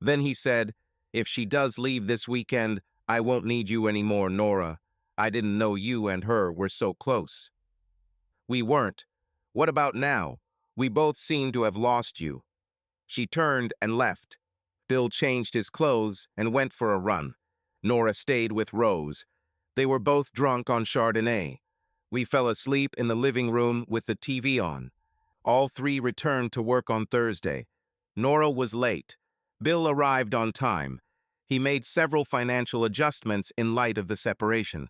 Then he said, "If she does leave this weekend, I won't need you anymore, Nora. I didn't know you and her were so close." "We weren't. What about now? We both seem to have lost you." She turned and left. Bill changed his clothes and went for a run. Nora stayed with Rose. They were both drunk on Chardonnay. We fell asleep in the living room with the TV on. All three returned to work on Thursday. Nora was late. Bill arrived on time. He made several financial adjustments in light of the separation.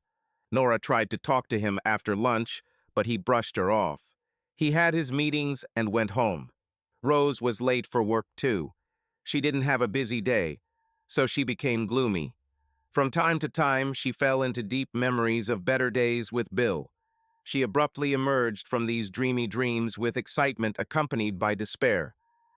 Nora tried to talk to him after lunch, but he brushed her off. He had his meetings and went home. Rose was late for work too. She didn't have a busy day, so she became gloomy. From time to time, she fell into deep memories of better days with Bill. She abruptly emerged from these dreamy dreams with excitement accompanied by despair.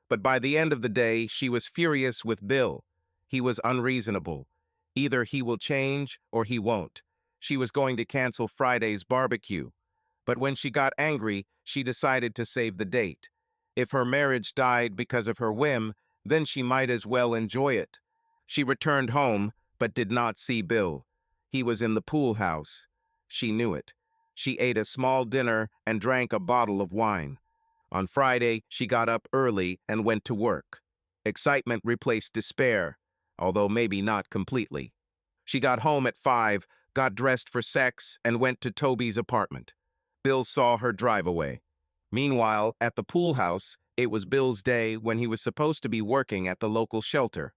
But by the end of the day, she was furious with Bill. He was unreasonable. Either he will change or he won't. She was going to cancel Friday's barbecue. But when she got angry, she decided to save the date. If her marriage died because of her whim, then she might as well enjoy it. She returned home, but did not see Bill. He was in the pool house. She knew it. She ate a small dinner and drank a bottle of wine. On Friday, she got up early and went to work. Excitement replaced despair, although maybe not completely. She got home at 5, got dressed for sex, and went to Toby's apartment. Bill saw her drive away. Meanwhile, at the pool house, it was Bill's day when he was supposed to be working at the local shelter.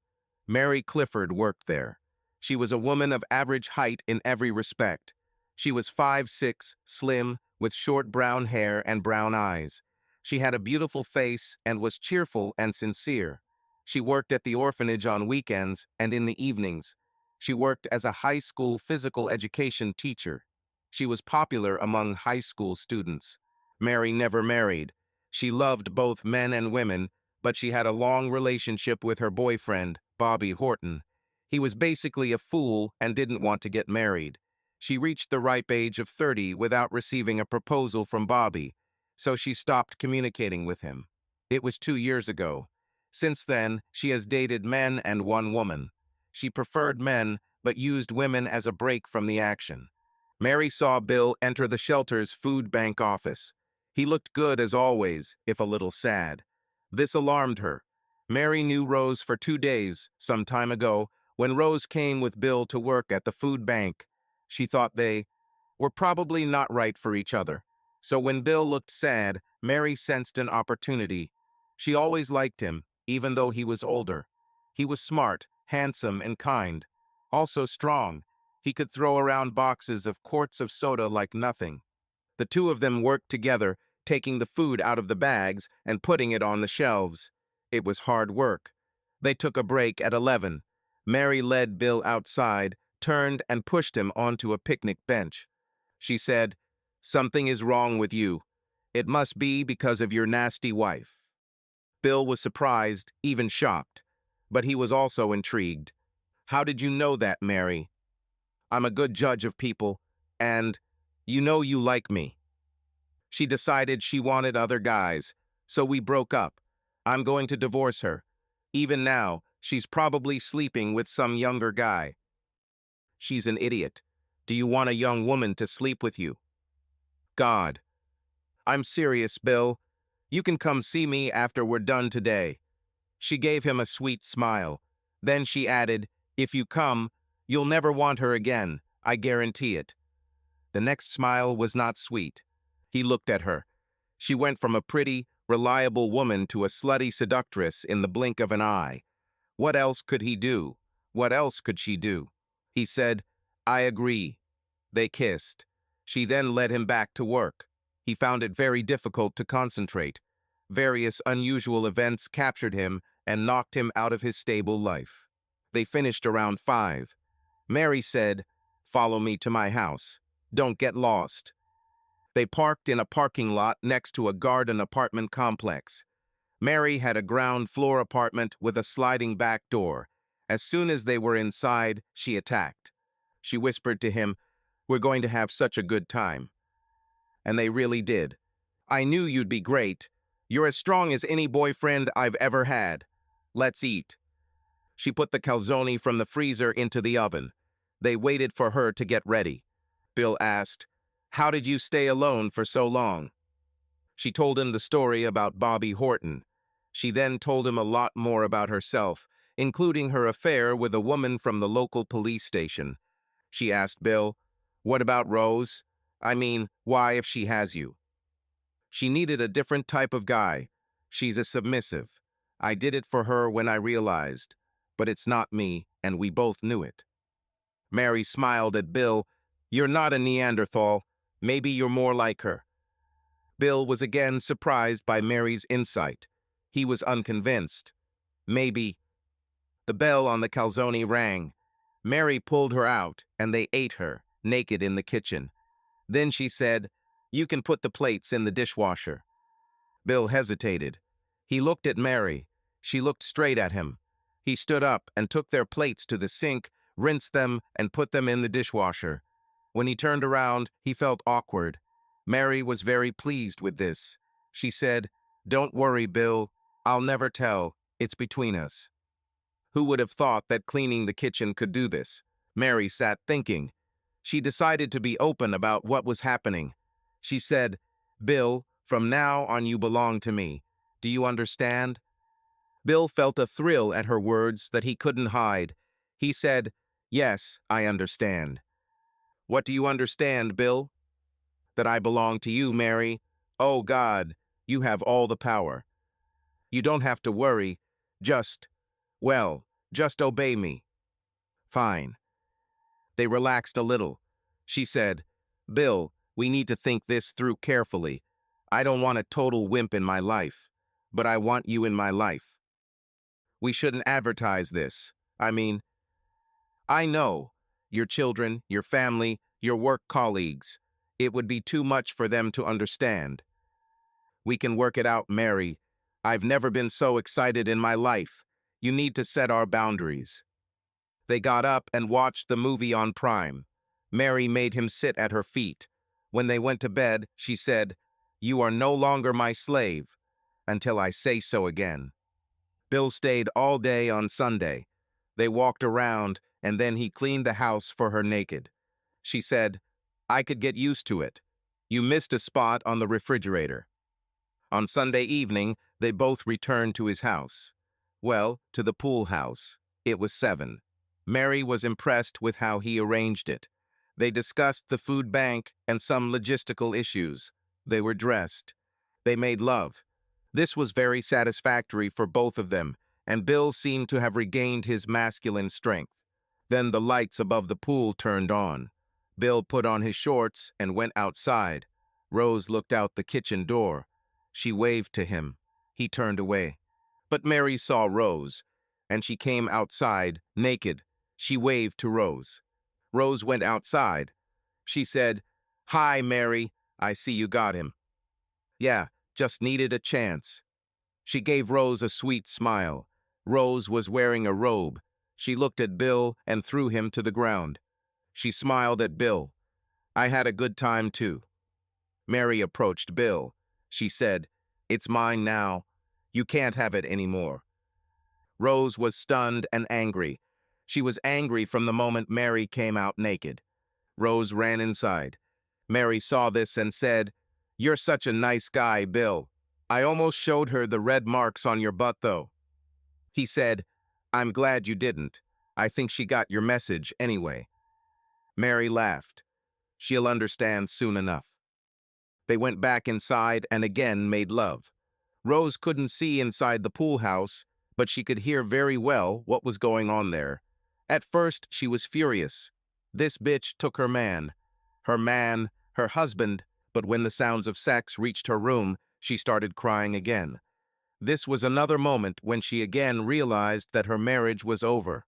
Mary Clifford worked there. She was a woman of average height in every respect. She was 5'6", slim, with short brown hair and brown eyes. She had a beautiful face and was cheerful and sincere. She worked at the orphanage on weekends and in the evenings. She worked as a high school physical education teacher. She was popular among high school students. Mary never married. She loved both men and women, but she had a long relationship with her boyfriend, Bobby Horton. He was basically a fool and didn't want to get married. She reached the ripe age of 30 without receiving a proposal from Bobby, so she stopped communicating with him. It was 2 years ago. Since then, she has dated men and one woman. She preferred men, but used women as a break from the action. Mary saw Bill enter the shelter's food bank office. He looked good as always, if a little sad. This alarmed her. Mary knew Rose for 2 days, some time ago, when Rose came with Bill to work at the food bank. She thought they were probably not right for each other. So when Bill looked sad, Mary sensed an opportunity. She always liked him, even though he was older. He was smart, handsome, and kind. Also strong. He could throw around boxes of quarts of soda like nothing. The two of them worked together, taking the food out of the bags and putting it on the shelves. It was hard work. They took a break at 11. Mary led Bill outside, turned and pushed him onto a picnic bench. She said, "Something is wrong with you. It must be because of your nasty wife." Bill was surprised, even shocked, but he was also intrigued. "How did you know that, Mary?" "I'm a good judge of people, and you know you like me." She decided she wanted other guys, so we broke up. I'm going to divorce her. Even now, she's probably sleeping with some younger guy. She's an idiot. Do you want a young woman to sleep with you? God. I'm serious, Bill. You can come see me after we're done today. She gave him a sweet smile. Then she added, "If you come, you'll never want her again. I guarantee it." The next smile was not sweet. He looked at her. She went from a pretty, reliable woman to a slutty seductress in the blink of an eye. What else could he do? What else could she do? He said, "I agree." They kissed. She then led him back to work. He found it very difficult to concentrate. Various unusual events captured him and knocked him out of his stable life. They finished around 5. Mary said, "Follow me to my house. Don't get lost." They parked in a parking lot next to a garden apartment complex. Mary had a ground floor apartment with a sliding back door. As soon as they were inside, she attacked. She whispered to him, "We're going to have such a good time." And they really did. "I knew you'd be great. You're as strong as any boyfriend I've ever had. Let's eat." She put the calzone from the freezer into the oven. They waited for her to get ready. Bill asked, "How did you stay alone for so long?" She told him the story about Bobby Horton. She then told him a lot more about herself, including her affair with a woman from the local police station. She asked Bill, "What about Rose? I mean, why if she has you?" "She needed a different type of guy. She's a submissive. I did it for her when I realized. But it's not me, and we both knew it." Mary smiled at Bill. "You're not a Neanderthal. Maybe you're more like her." Bill was again surprised by Mary's insight. He was unconvinced. Maybe. The bell on the calzone rang. Mary pulled her out, and they ate her, naked in the kitchen. Then she said, "You can put the plates in the dishwasher." Bill hesitated. He looked at Mary. She looked straight at him. He stood up and took their plates to the sink, rinsed them, and put them in the dishwasher. When he turned around, he felt awkward. Mary was very pleased with this. She said, "Don't worry, Bill. I'll never tell. It's between us." Who would have thought that cleaning the kitchen could do this? Mary sat thinking. She decided to be open about what was happening. She said, "Bill, from now on you belong to me. Do you understand?" Bill felt a thrill at her words that he couldn't hide. He said, "Yes, I understand." "What do you understand, Bill?" "That I belong to you, Mary. Oh, God, you have all the power. You don't have to worry. Just obey me." "Fine." They relaxed a little. She said, "Bill, We need to think this through carefully. I don't want a total wimp in my life, but I want you in my life. We shouldn't advertise this. I know. Your children, your family, your work colleagues. It would be too much for them to understand. We can work it out, Mary. I've never been so excited in my life. You need to set our boundaries. They got up and watched the movie on Prime. Mary made him sit at her feet. When they went to bed, she said, "You are no longer my slave, until I say so again." Bill stayed all day on Sunday. They walked around, and then he cleaned the house for her naked. She said, "I could get used to it. You missed a spot on the refrigerator." On Sunday evening, they both returned to his house. Well, to the pool house. It was 7. Mary was impressed with how he arranged it. They discussed the food bank and some logistical issues. They were dressed. They made love. This was very satisfactory for both of them, and Bill seemed to have regained his masculine strength. Then the lights above the pool turned on. Bill put on his shorts and went outside. Rose looked out the kitchen door. She waved to him. He turned away. But Mary saw Rose, and she came outside, naked. She waved to Rose. Rose went outside. She said, "Hi, Mary. I see you got him." "Yeah, just needed a chance." She gave Rose a sweet smile. Rose was wearing a robe. She looked at Bill and threw him to the ground. She smiled at Bill. "I had a good time, too." Mary approached Bill. She said, "It's mine now. You can't have it anymore." Rose was stunned and angry. She was angry from the moment Mary came out naked. Rose ran inside. Mary saw this and said, "You're such a nice guy, Bill. I almost showed her the red marks on your butt, though." He said, "I'm glad you didn't. I think she got your message anyway." Mary laughed. "She'll understand soon enough." They went back inside and again made love. Rose couldn't see inside the pool house, but she could hear very well what was going on there. At first, she was furious. This bitch took her man, her husband, but when the sounds of sex reached her room, she started crying again. This was another moment when she again realized that her marriage was over.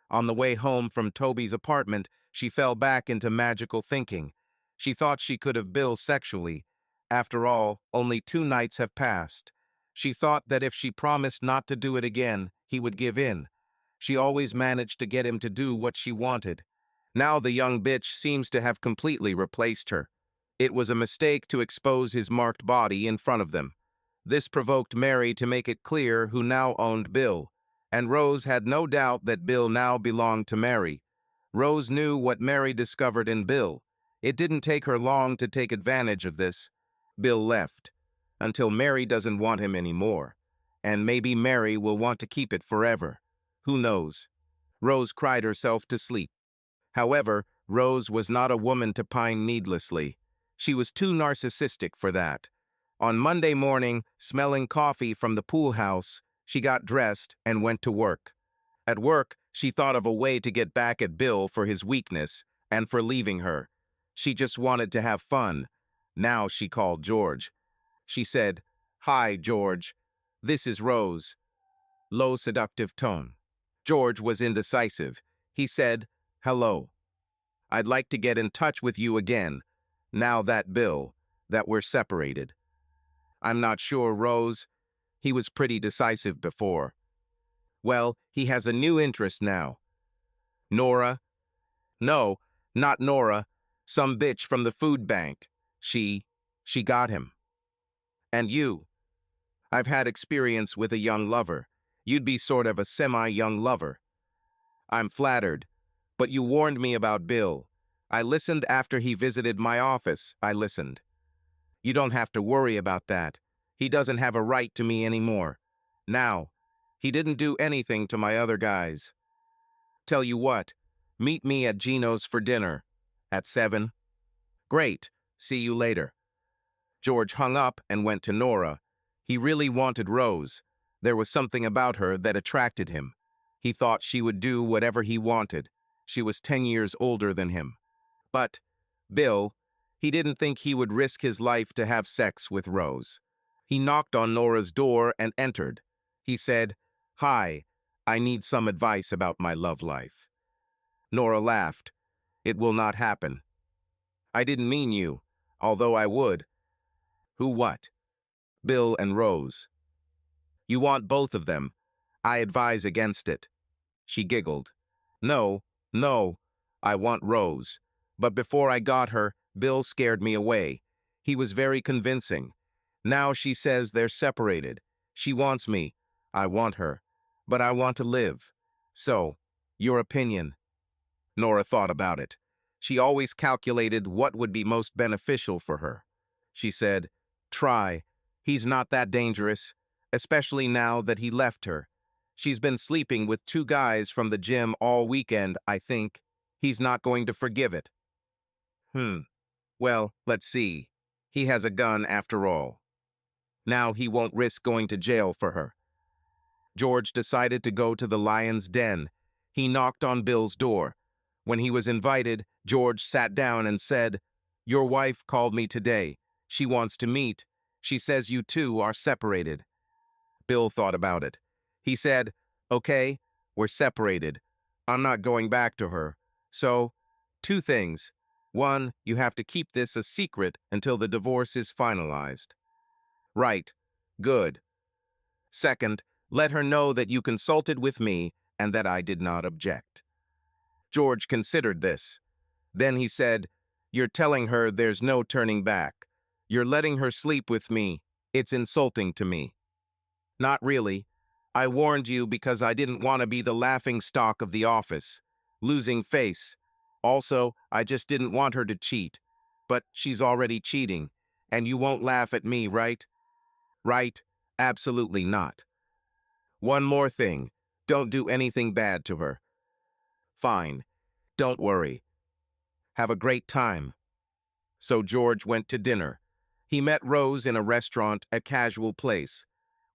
On the way home from Toby's apartment, she fell back into magical thinking. She thought she could have Bill sexually. After all, only 2 nights have passed. She thought that if she promised not to do it again, he would give in. She always managed to get him to do what she wanted. Now the young bitch seems to have completely replaced her. It was a mistake to expose his marked body in front of them. This provoked Mary to make it clear who now owned Bill, and Rose had no doubt that Bill now belonged to Mary. Rose knew what Mary discovered in Bill. It didn't take her long to take advantage of this. Bill left, until Mary doesn't want him anymore, and maybe Mary will want to keep it forever. Who knows? Rose cried herself to sleep. However, Rose was not a woman to pine needlessly. She was too narcissistic for that. On Monday morning, smelling coffee from the pool house, she got dressed and went to work. At work, she thought of a way to get back at Bill for his weakness and for leaving her. She just wanted to have fun. Now she called George. She said, "Hi, George. This is Rose." Low, seductive tone. George was indecisive. He said, "Hello. I'd like to get in touch with you again, now that we're separated." "I'm not sure, Rose. He was pretty decisive before." "Well, he has a new interest now." "Nora?" "No, not Nora. Some bitch from the food bank. She got him." "And you?" "I've had experience with a young lover. You'd be sort of a semi-young lover." "I'm flattered. But you warned me about Bill. I listened after he visited my office. I listened." "You don't have to worry about that. He doesn't have a right to me anymore. Now, he didn't do anything to my other guys. Tell you what, meet me at Gino's for dinner. At 7. "Great. See you later." George hung up and went to Nora. He really wanted Rose. There was something about her that attracted him. He thought she would do whatever he wanted. She was 10 years older than him. But Bill, He didn't think he would risk his life to have sex with Rose. He knocked on Nora's door and entered. He said, "Hi, I need some advice about my love life." Nora laughed. "It will not happen." "I didn't mean you, although I would." "Who what?" "Bill and Rose." "You want both of them. I advise against it." She giggled. "No, no, I want Rose. But before I got her, Bill scared me away. He was very convincing. Now she says they're separated. She wants me. I want her. But I want to live. So, your opinion?" Nora thought about it. She always calculated what would be most beneficial for her. She said, "Try. He's not that dangerous, especially now that he left her. She's been sleeping with 2 guys from the gym all weekend, I think. He's not going to forgive it." Well, let's see. He has a gun after all. Now he won't risk going to jail for her." George decided to go to the lion's den. He knocked on Bill's door. When he was invited, George sat down and said, "Your wife called me today. She wants to meet. She says you two are separated." Bill thought about it. He said, "Okay, we're separated. I'm not going back to her. So, 2 things. 1, you have to keep this a secret until the divorce is finalized." "Right. Good. 2nd, let her know that you consulted with me and that I did not object." George considered this. Then he said, "You're telling her there's no turning back. You're letting her sleep with me. It's insulting to me." "Not really. I warned you because I didn't want to be the laughing stock of the office. Losing face. Also, I just didn't want her to cheat. But she's already cheating. And you won't laugh at me, right?" "Right. Absolutely not." "One more thing. Don't do anything bad to her." "Fine. Don't worry. Have a great time." So George went to dinner. He met Rose in a restaurant, a casual place.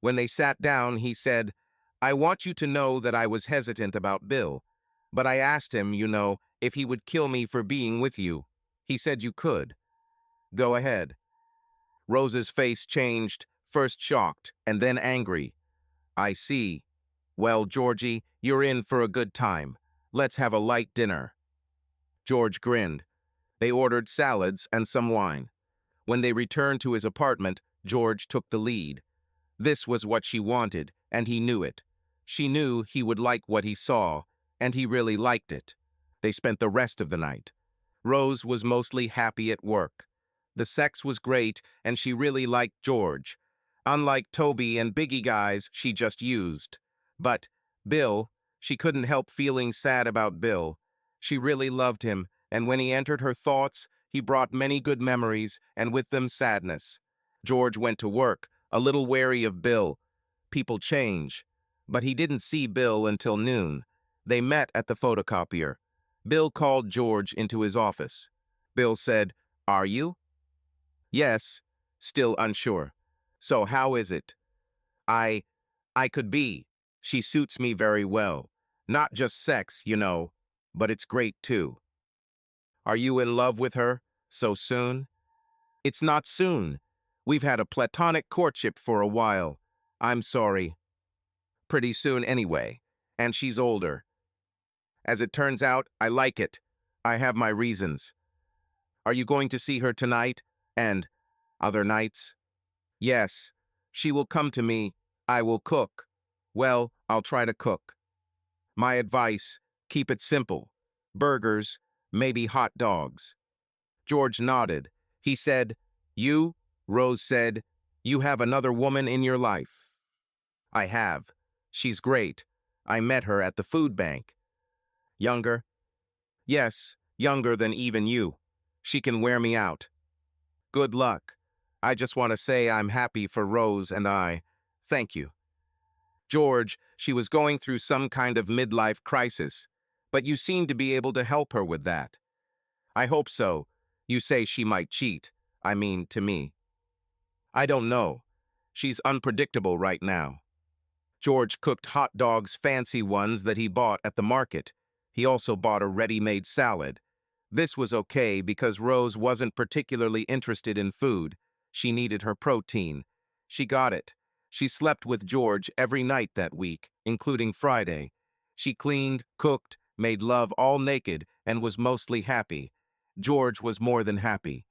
When they sat down, he said, "I want you to know that I was hesitant about Bill. But I asked him, if he would kill me for being with you. He said you could. Go ahead." Rose's face changed, first shocked and then angry. "I see. Well, Georgie, you're in for a good time. Let's have a light dinner." George grinned. They ordered salads and some wine. When they returned to his apartment, George took the lead. This was what she wanted, and he knew it. She knew he would like what he saw, and he really liked it. They spent the rest of the night. Rose was mostly happy at work. The sex was great, and she really liked George. Unlike Toby and Biggie guys she just used. But Bill, she couldn't help feeling sad about Bill. She really loved him, and when he entered her thoughts, he brought many good memories, and with them sadness. George went to work, a little wary of Bill. People change. But he didn't see Bill until noon. They met at the photocopier. Bill called George into his office. Bill said, "Are you?" "Yes," still unsure. "So how is it?" I I could be. She suits me very well. Not just sex, but it's great too." "Are you in love with her? So soon?" "It's not soon. We've had a platonic courtship for a while. I'm sorry. Pretty soon anyway. And she's older. As it turns out, I like it. I have my reasons." "Are you going to see her tonight? And other nights?" "Yes. She will come to me. I will cook. Well, I'll try to cook. My advice, keep it simple. Burgers, maybe hot dogs." George nodded. He said, "You?" Rose said, "You have another woman in your life." "I have. She's great. I met her at the food bank." "Younger?" "Yes, younger than even you. She can wear me out." "Good luck. I just want to say I'm happy for Rose and I. Thank you." "George, she was going through some kind of midlife crisis, but you seem to be able to help her with that." "I hope so. You say she might cheat. I mean, to me." "I don't know. She's unpredictable right now." George cooked hot dogs, fancy ones that he bought at the market. He also bought a ready-made salad. This was okay because Rose wasn't particularly interested in food. She needed her protein. She got it. She slept with George every night that week, including Friday. She cleaned, cooked, made love all naked, and was mostly happy. George was more than happy.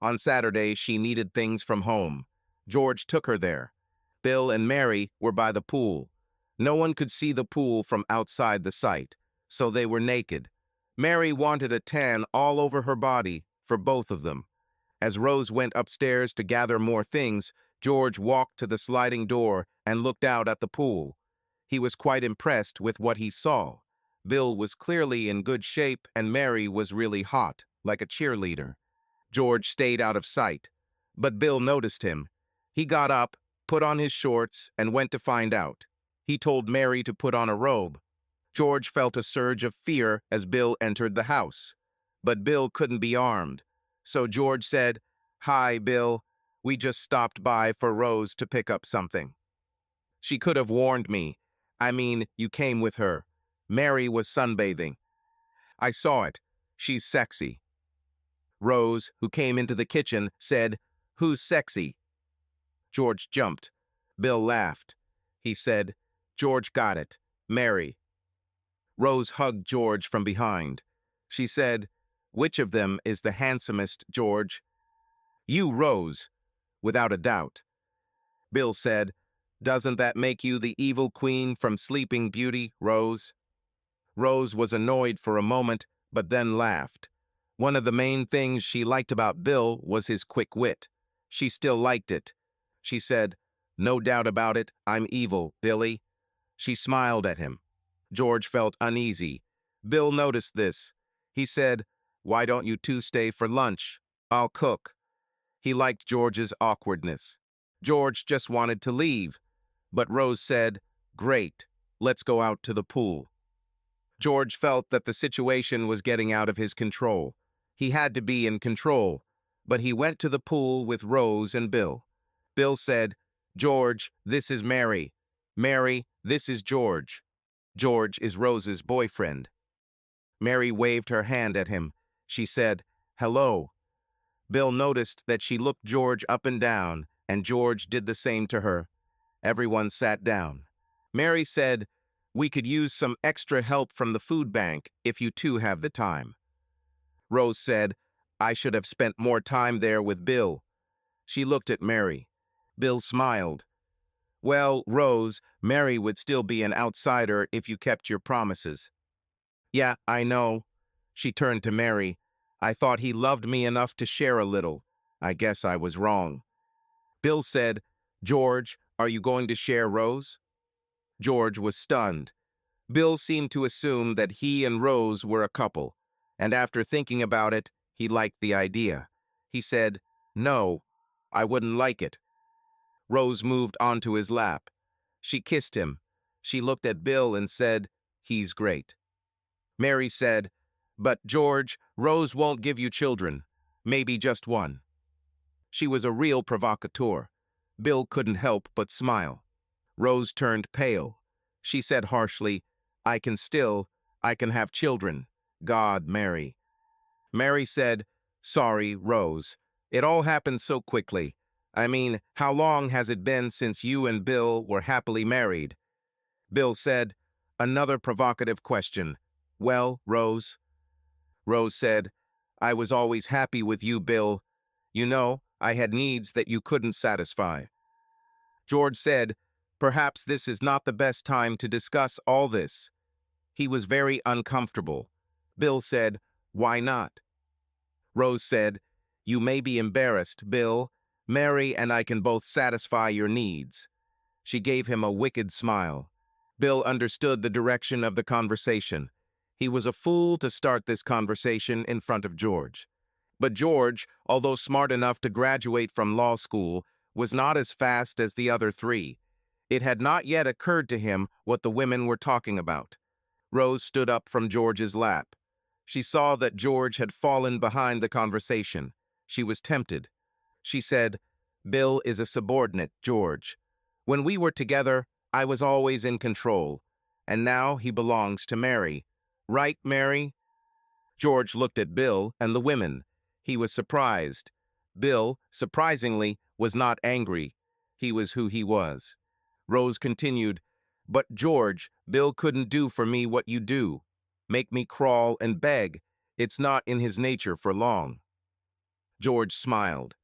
On Saturday, she needed things from home. George took her there. Bill and Mary were by the pool. No one could see the pool from outside the site, so they were naked. Mary wanted a tan all over her body for both of them. As Rose went upstairs to gather more things, George walked to the sliding door and looked out at the pool. He was quite impressed with what he saw. Bill was clearly in good shape and Mary was really hot, like a cheerleader. George stayed out of sight, but Bill noticed him. He got up, put on his shorts, and went to find out. He told Mary to put on a robe. George felt a surge of fear as Bill entered the house. But Bill couldn't be armed. So George said, "Hi, Bill. We just stopped by for Rose to pick up something." She could have warned me. I mean, you came with her. Mary was sunbathing. I saw it. She's sexy. Rose, who came into the kitchen, said, "Who's sexy?" George jumped. Bill laughed. He said, "George got it. Mary." Rose hugged George from behind. She said, "Which of them is the handsomest, George?" "You, Rose, without a doubt." Bill said, "Doesn't that make you the evil queen from Sleeping Beauty, Rose?" Rose was annoyed for a moment, but then laughed. One of the main things she liked about Bill was his quick wit. She still liked it. She said, "No doubt about it, I'm evil, Billy." She smiled at him. George felt uneasy. Bill noticed this. He said, "Why don't you two stay for lunch? I'll cook." He liked George's awkwardness. George just wanted to leave, but Rose said, "Great, let's go out to the pool." George felt that the situation was getting out of his control. He had to be in control, but he went to the pool with Rose and Bill. Bill said, "George, this is Mary. Mary, this is George. George is Rose's boyfriend." Mary waved her hand at him. She said, "Hello." Bill noticed that she looked George up and down, and George did the same to her. Everyone sat down. Mary said, "We could use some extra help from the food bank if you two have the time." Rose said, "I should have spent more time there with Bill." She looked at Mary. Bill smiled. "Well, Rose, Mary would still be an outsider if you kept your promises." "Yeah, I know." She turned to Mary. "I thought he loved me enough to share a little. I guess I was wrong." Bill said, "George, are you going to share Rose?" George was stunned. Bill seemed to assume that he and Rose were a couple, and after thinking about it, he liked the idea. He said, "No, I wouldn't like it." Rose moved onto his lap. She kissed him. She looked at Bill and said, "He's great." Mary said, "But George, Rose won't give you children. Maybe just one." She was a real provocateur. Bill couldn't help but smile. Rose turned pale. She said harshly, I can have children. God, Mary." Mary said, "Sorry, Rose. It all happened so quickly. I mean, how long has it been since you and Bill were happily married?" Bill said, "Another provocative question. Well, Rose?" Rose said, "I was always happy with you, Bill. You know, I had needs that you couldn't satisfy." George said, "Perhaps this is not the best time to discuss all this." He was very uncomfortable. Bill said, "Why not?" Rose said, "You may be embarrassed, Bill. Mary and I can both satisfy your needs." She gave him a wicked smile. Bill understood the direction of the conversation. He was a fool to start this conversation in front of George. But George, although smart enough to graduate from law school, was not as fast as the other three. It had not yet occurred to him what the women were talking about. Rose stood up from George's lap. She saw that George had fallen behind the conversation. She was tempted. She said, "Bill is a subordinate, George. When we were together, I was always in control, and now he belongs to Mary. Right, Mary?" George looked at Bill and the women. He was surprised. Bill, surprisingly, was not angry. He was who he was. Rose continued, "But George, Bill couldn't do for me what you do. Make me crawl and beg. It's not in his nature for long." George smiled.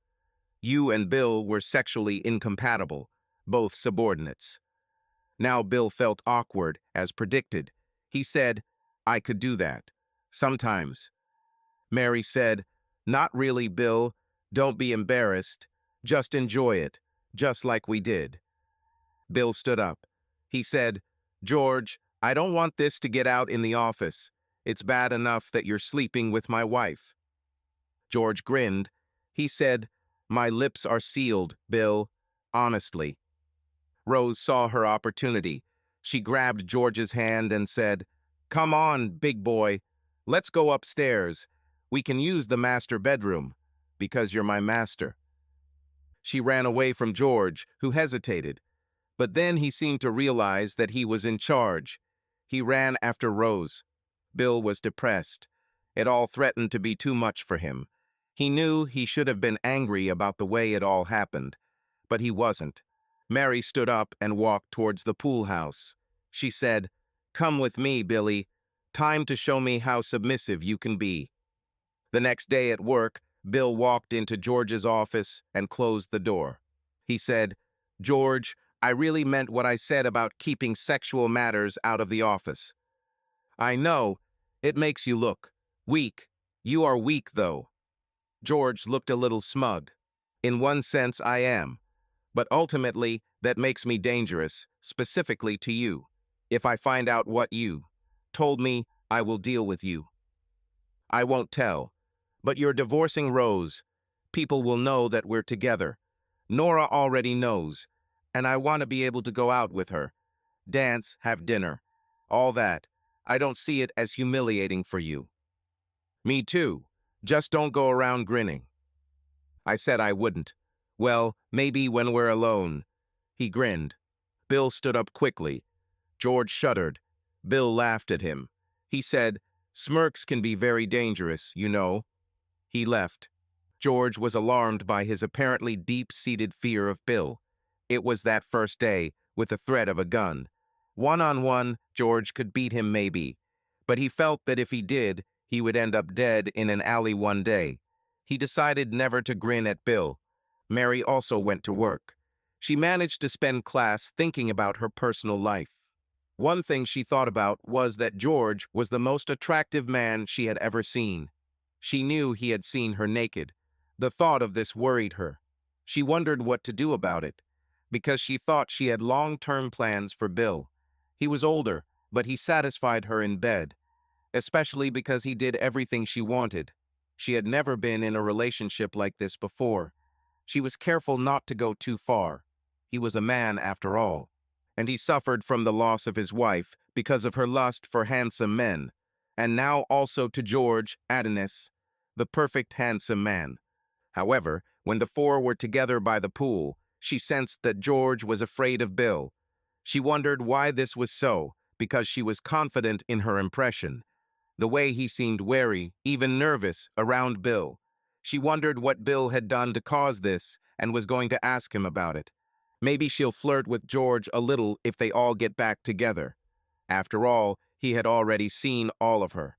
You and Bill were sexually incompatible, both subordinates. Now Bill felt awkward, as predicted. He said, "I could do that. Sometimes." Mary said, "Not really, Bill. Don't be embarrassed. Just enjoy it, just like we did." Bill stood up. He said, "George, I don't want this to get out in the office. It's bad enough that you're sleeping with my wife." George grinned. He said, "My lips are sealed, Bill. Honestly." Rose saw her opportunity. She grabbed George's hand and said, "Come on, big boy. Let's go upstairs. We can use the master bedroom, because you're my master." She ran away from George, who hesitated. But then he seemed to realize that he was in charge. He ran after Rose. Bill was depressed. It all threatened to be too much for him. He knew he should have been angry about the way it all happened, but he wasn't. Mary stood up and walked towards the pool house. She said, "Come with me, Billy. Time to show me how submissive you can be." The next day at work, Bill walked into George's office and closed the door. He said, "George, I really meant what I said about keeping sexual matters out of the office. I know, it makes you look weak. You are weak, though." George looked a little smug. "In one sense, I am. But ultimately, that makes me dangerous, specifically to you. If I find out what you told me, I will deal with you. I won't tell. But you're divorcing Rose. People will know that we're together. Nora already knows, and I want to be able to go out with her. Dance, have dinner. All that. I don't see it as humiliating for you." "Me too. Just don't go around grinning." I said I wouldn't. "Well, maybe when we're alone." He grinned. Bill stood up quickly. George shuddered. Bill laughed at him. He said, "Smirks can be very dangerous, you know." He left. George was alarmed by his apparently deep-seated fear of Bill. It was that first day, with the threat of a gun. One-on-one, George could beat him maybe, but he felt that if he did, he would end up dead in an alley one day. He decided never to grin at Bill. Mary also went to work. She managed to spend class thinking about her personal life. One thing she thought about was that George was the most attractive man she had ever seen. She knew he had seen her naked. The thought of this worried her. She wondered what to do about it, because she thought she had long-term plans for Bill. He was older, but he satisfied her in bed, especially because he did everything she wanted. She had never been in a relationship like this before. She was careful not to go too far. He was a man after all. And he suffered from the loss of his wife because of her lust for handsome men. And now also to George, Adonis, the perfect handsome man. However, when the four were together by the pool, she sensed that George was afraid of Bill. She wondered why this was so, because she was confident in her impression. The way he seemed wary, even nervous, around Bill. She wondered what Bill had done to cause this and was going to ask him about it. Maybe she'll flirt with George a little if they all get back together. After all, he had already seen all of her.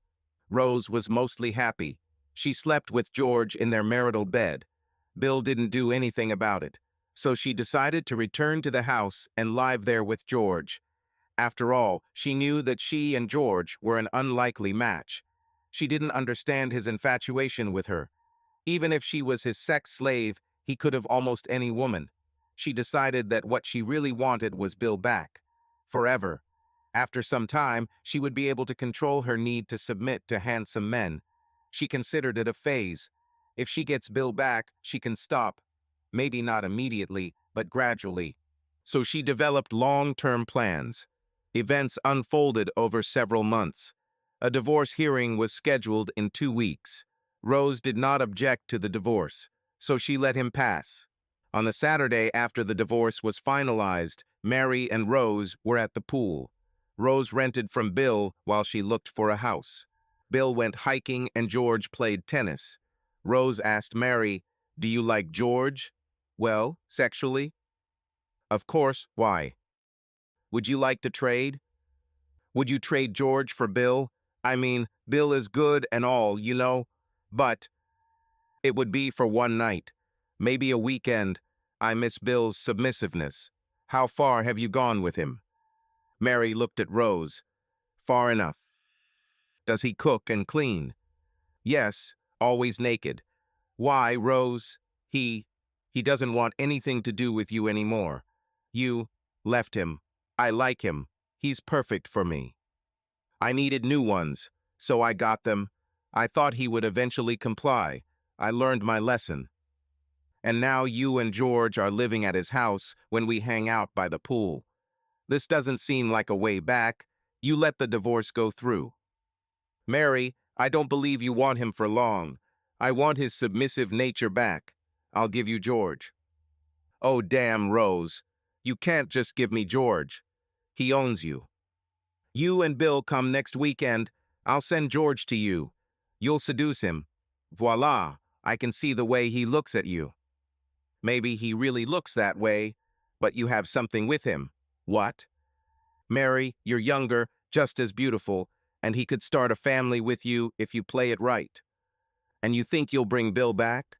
Rose was mostly happy. She slept with George in their marital bed. Bill didn't do anything about it, so she decided to return to the house and live there with George. After all, she knew that she and George were an unlikely match. She didn't understand his infatuation with her. Even if she was his sex slave, he could have almost any woman. She decided that what she really wanted was Bill back. Forever. After some time, she would be able to control her need to submit to handsome men. She considered it a phase. If she gets Bill back, she can stop. Maybe not immediately, but gradually. So she developed long-term plans. Events unfolded over several months. A divorce hearing was scheduled in 2 weeks. Rose did not object to the divorce, so she let him pass. On the Saturday after the divorce was finalized, Mary and Rose were at the pool. Rose rented from Bill while she looked for a house. Bill went hiking and George played tennis. Rose asked Mary, "Do you like George?" "Well, sexually." "Of course, why?" "Would you like to trade?" "Would you trade George for Bill? I mean, Bill is good and all, you know, but it would be for one night, maybe a weekend. I miss Bill's submissiveness. How far have you gone with him?" Mary looked at Rose. "Far enough." "Does he cook and clean?" "Yes, always naked." "Why, Rose? He doesn't want anything to do with you anymore. You left him. I like him. He's perfect for me. I needed new ones, so I got them. I thought he would eventually comply. I learned my lesson. And now you and George are living at his house when we hang out by the pool. This doesn't seem like a way back. You let the divorce go through." "Mary, I don't believe you want him for long. I want his submissive nature back. I'll give you George." "Oh, damn, Rose. You can't just give me George. He owns you. You and Bill come next weekend. I'll send George to you. You'll seduce him. Voila, I can see the way he looks at you." "Maybe he really looks that way, but you have something with him." "What?" "Mary, you're younger, just as beautiful, and he could start a family with you if you play it right." "And you think you'll bring Bill back?"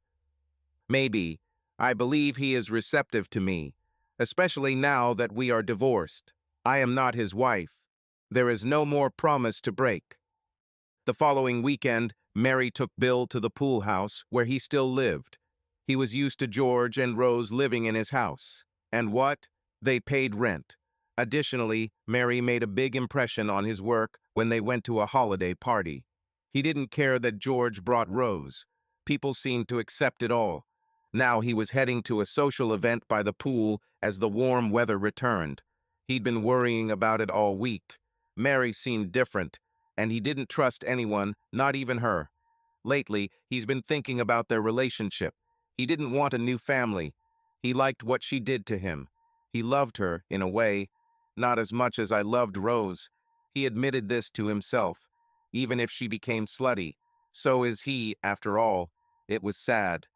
"Maybe. I believe he is receptive to me, especially now that we are divorced. I am not his wife. There is no more promise to break." The following weekend, Mary took Bill to the pool house where he still lived. He was used to George and Rose living in his house. And what? They paid rent. Additionally, Mary made a big impression on his work when they went to a holiday party. He didn't care that George brought Rose. People seemed to accept it all. Now he was heading to a social event by the pool as the warm weather returned. He'd been worrying about it all week. Mary seemed different, and he didn't trust anyone, not even her. Lately, he's been thinking about their relationship. He didn't want a new family. He liked what she did to him. He loved her, in a way, not as much as I loved Rose. He admitted this to himself. Even if she became slutty, so is he, after all. It was sad.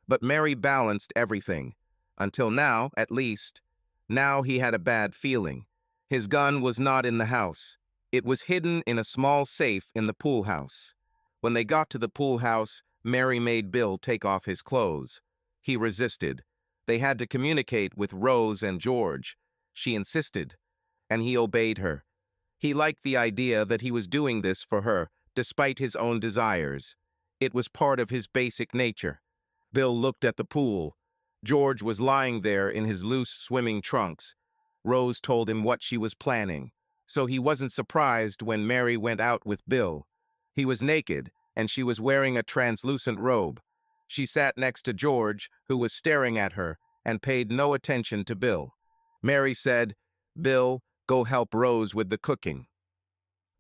But Mary balanced everything. Until now, at least. Now he had a bad feeling. His gun was not in the house. It was hidden in a small safe in the pool house. When they got to the pool house, Mary made Bill take off his clothes. He resisted. They had to communicate with Rose and George. She insisted, and he obeyed her. He liked the idea that he was doing this for her, despite his own desires. It was part of his basic nature. Bill looked at the pool. George was lying there in his loose swimming trunks. Rose told him what she was planning, so he wasn't surprised when Mary went out with Bill. He was naked, and she was wearing a translucent robe. She sat next to George, who was staring at her, and paid no attention to Bill. Mary said, "Bill, go help Rose with the cooking."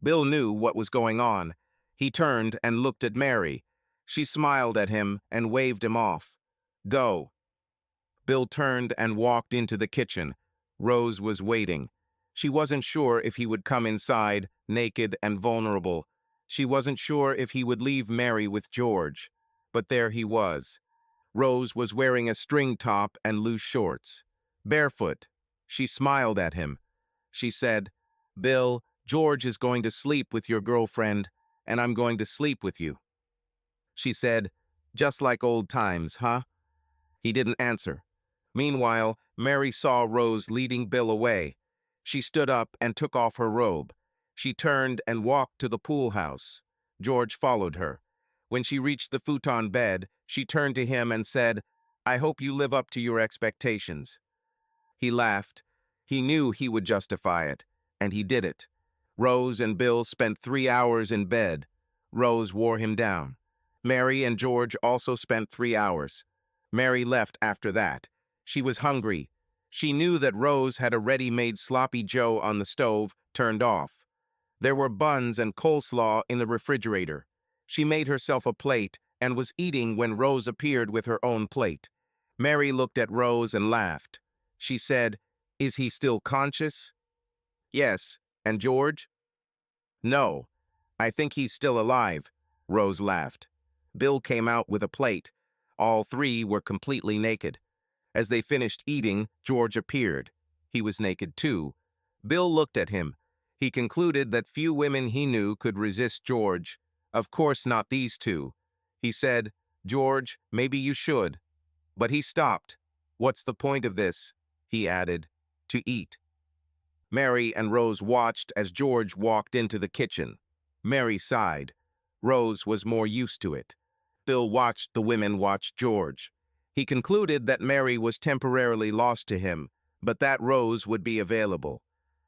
Bill knew what was going on. He turned and looked at Mary. She smiled at him and waved him off. "Go." Bill turned and walked into the kitchen. Rose was waiting. She wasn't sure if he would come inside, naked and vulnerable. She wasn't sure if he would leave Mary with George. But there he was. Rose was wearing a string top and loose shorts. Barefoot. She smiled at him. She said, "Bill, George is going to sleep with your girlfriend, and I'm going to sleep with you." She said, "Just like old times, huh?" He didn't answer. Meanwhile, Mary saw Rose leading Bill away. She stood up and took off her robe. She turned and walked to the pool house. George followed her. When she reached the futon bed, she turned to him and said, "I hope you live up to your expectations." He laughed. He knew he would justify it, and he did it. Rose and Bill spent 3 hours in bed. Rose wore him down. Mary and George also spent 3 hours. Mary left after that. She was hungry. She knew that Rose had a ready-made sloppy joe on the stove, turned off. There were buns and coleslaw in the refrigerator. She made herself a plate and was eating when Rose appeared with her own plate. Mary looked at Rose and laughed. She said, "Is he still conscious?" "Yes. And George?" "No." I think he's still alive, Rose laughed. Bill came out with a plate. All three were completely naked. As they finished eating, George appeared. He was naked too. Bill looked at him. He concluded that few women he knew could resist George. Of course not these two. He said, "George, maybe you should." But he stopped. "What's the point of this?" he added. "To eat." Mary and Rose watched as George walked into the kitchen. Mary sighed. Rose was more used to it. Bill watched the women watch George. He concluded that Mary was temporarily lost to him, but that Rose would be available.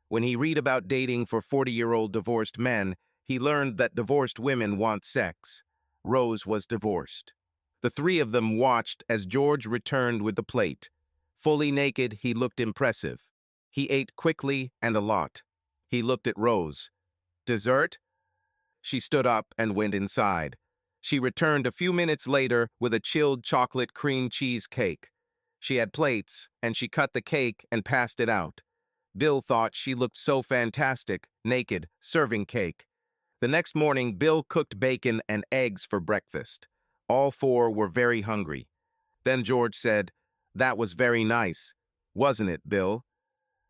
When he read about dating for 40-year-old divorced men, he learned that divorced women want sex. Rose was divorced. The three of them watched as George returned with the plate. Fully naked, he looked impressive. He ate quickly and a lot. He looked at Rose. "Dessert?" She stood up and went inside. She returned a few minutes later with a chilled chocolate cream cheese cake. She had plates, and she cut the cake and passed it out. Bill thought she looked so fantastic, naked, serving cake. The next morning, Bill cooked bacon and eggs for breakfast. All four were very hungry. Then George said, "That was very nice, wasn't it, Bill?"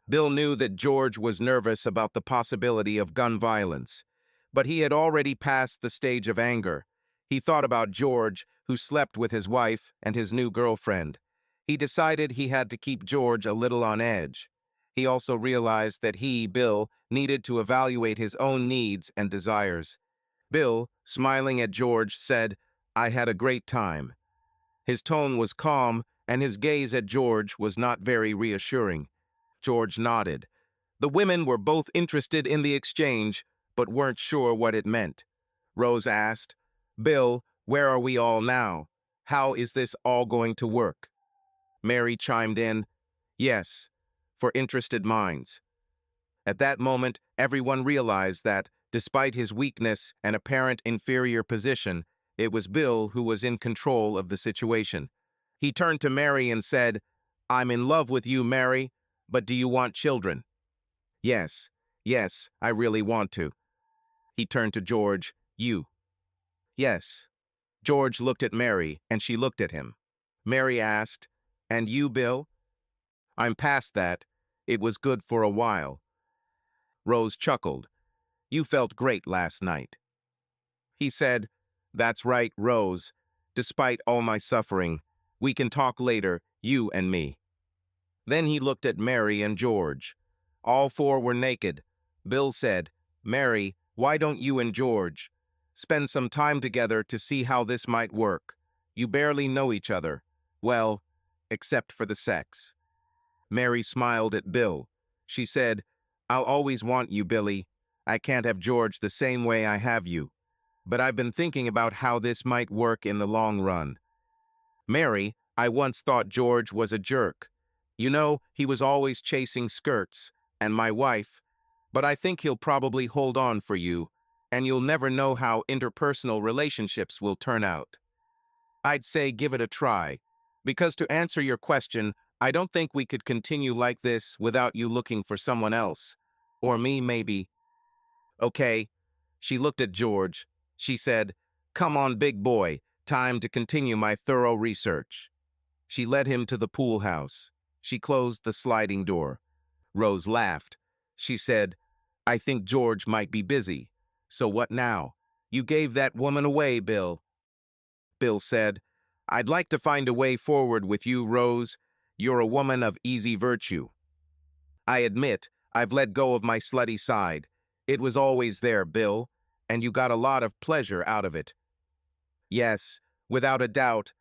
Bill knew that George was nervous about the possibility of gun violence, but he had already passed the stage of anger. He thought about George, who slept with his wife and his new girlfriend. He decided he had to keep George a little on edge. He also realized that he, Bill, needed to evaluate his own needs and desires. Bill, smiling at George, said, "I had a great time." His tone was calm, and his gaze at George was not very reassuring. George nodded. The women were both interested in the exchange, but weren't sure what it meant. Rose asked, "Bill, where are we all now? How is this all going to work?" Mary chimed in, "Yes, for interested minds." At that moment, everyone realized that, despite his weakness and apparent inferior position, it was Bill who was in control of the situation. He turned to Mary and said, "I'm in love with you, Mary, but do you want children?" "Yes, yes, I really want to." He turned to George, "You?" "Yes." George looked at Mary, and she looked at him. Mary asked, "And you, Bill?" "I'm past that. It was good for a while." Rose chuckled. "You felt great last night." He said, "That's right, Rose. Despite all my suffering, we can talk later, you and me." Then he looked at Mary and George. All four were naked. Bill said, "Mary, why don't you and George spend some time together to see how this might work? You barely know each other. Well, except for the sex." Mary smiled at Bill. She said, "I'll always want you, Billy. I can't have George the same way I have you. But I've been thinking about how this might work in the long run. Mary, I once thought George was a jerk. You know, he was always chasing skirts, and my wife, but I think he'll probably hold on for you, and you'll never know how interpersonal relationships will turn out. I'd say give it a try, because to answer your question, I don't think we could continue like this without you looking for someone else. Or me, maybe." "Okay." She looked at George. She said, "Come on, big boy. Time to continue my thorough research." She led him to the pool house. She closed the sliding door. Rose laughed. She said, "I think George might be busy. So what now? You gave that woman away, Bill." Bill said, "I'd like to find a way forward with you, Rose. You're a woman of easy virtue. I admit, I've let go of my slutty side. It was always there, Bill, and you got a lot of pleasure out of it." "Yes, without a doubt.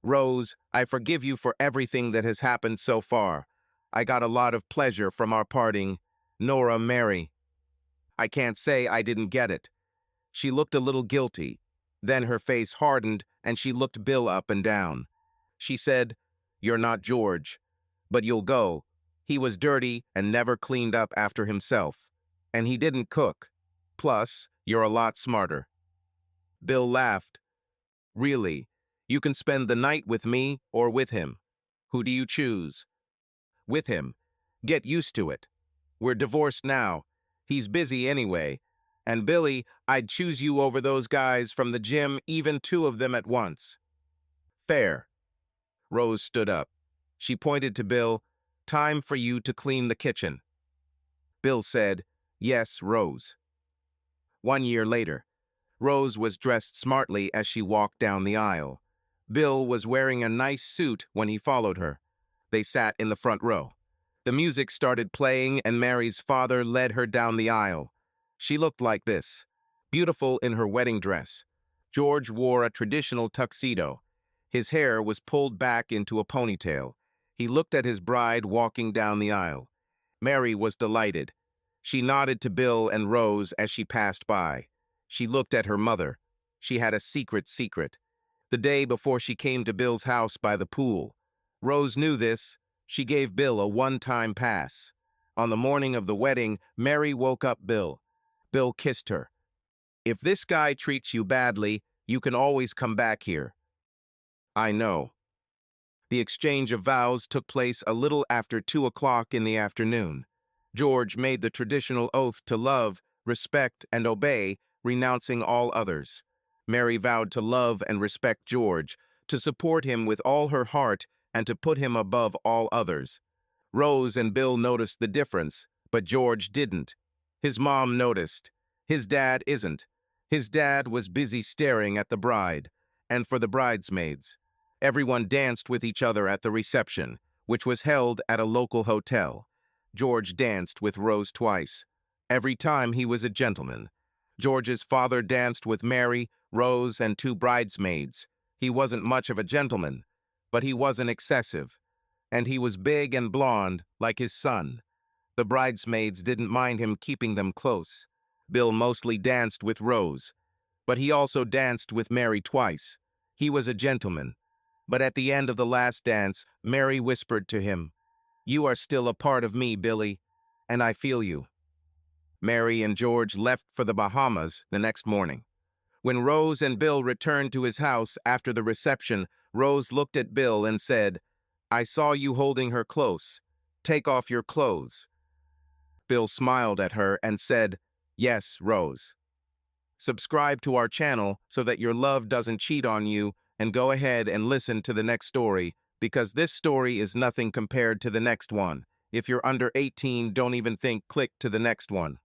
Rose, I forgive you for everything that has happened so far. I got a lot of pleasure from our parting. Nora, Mary." "I can't say I didn't get it." She looked a little guilty. Then her face hardened, and she looked Bill up and down. She said, "You're not George, but you'll go. He was dirty and never cleaned up after himself. And he didn't cook. Plus, you're a lot smarter." Bill laughed. "Really? You can spend the night with me or with him. Who do you choose?" "With him. Get used to it. We're divorced now. He's busy anyway. And Billy, I'd choose you over those guys from the gym, even two of them at once. Fair. Rose stood up. She pointed to Bill. Time for you to clean the kitchen. Bill said, Yes, Rose. 1 year later, Rose was dressed smartly as she walked down the aisle. Bill was wearing a nice suit when he followed her. They sat in the front row. The music started playing and Mary's father led her down the aisle. She looked like this, beautiful in her wedding dress. George wore a traditional tuxedo. His hair was pulled back into a ponytail. He looked at his bride walking down the aisle. Mary was delighted. She nodded to Bill and Rose as she passed by. She looked at her mother. She had a secret. The day before she came to Bill's house by the pool. Rose knew this. She gave Bill a one-time pass. On the morning of the wedding, Mary woke up Bill. Bill kissed her. If this guy treats you badly, you can always come back here. I know. The exchange of vows took place a little after 2 o'clock in the afternoon. George made the traditional oath to love, respect, and obey, renouncing all others. Mary vowed to love and respect George, to support him with all her heart, and to put him above all others. Rose and Bill noticed the difference, but George didn't. His mom noticed. His dad isn't. His dad was busy staring at the bride, and for the bridesmaids. Everyone danced with each other at the reception, which was held at a local hotel. George danced with Rose twice. Every time he was a gentleman. George's father danced with Mary, Rose, and 2 bridesmaids. He wasn't much of a gentleman, but he wasn't excessive. And he was big and blonde, like his son. The bridesmaids didn't mind him keeping them close. Bill mostly danced with Rose, but he also danced with Mary twice. He was a gentleman. But at the end of the last dance, Mary whispered to him, You are still a part of me, Billy, and I feel you. Mary and George left for the Bahamas the next morning. When Rose and Bill returned to his house after the reception, Rose looked at Bill and said, I saw you holding her close. Take off your clothes. Bill smiled at her and said, Yes, Rose. Subscribe to our channel so that your love doesn't cheat on you, and go ahead and listen to the next story, because this story is nothing compared to the next one. If you're under 18, don't even think click to the next one.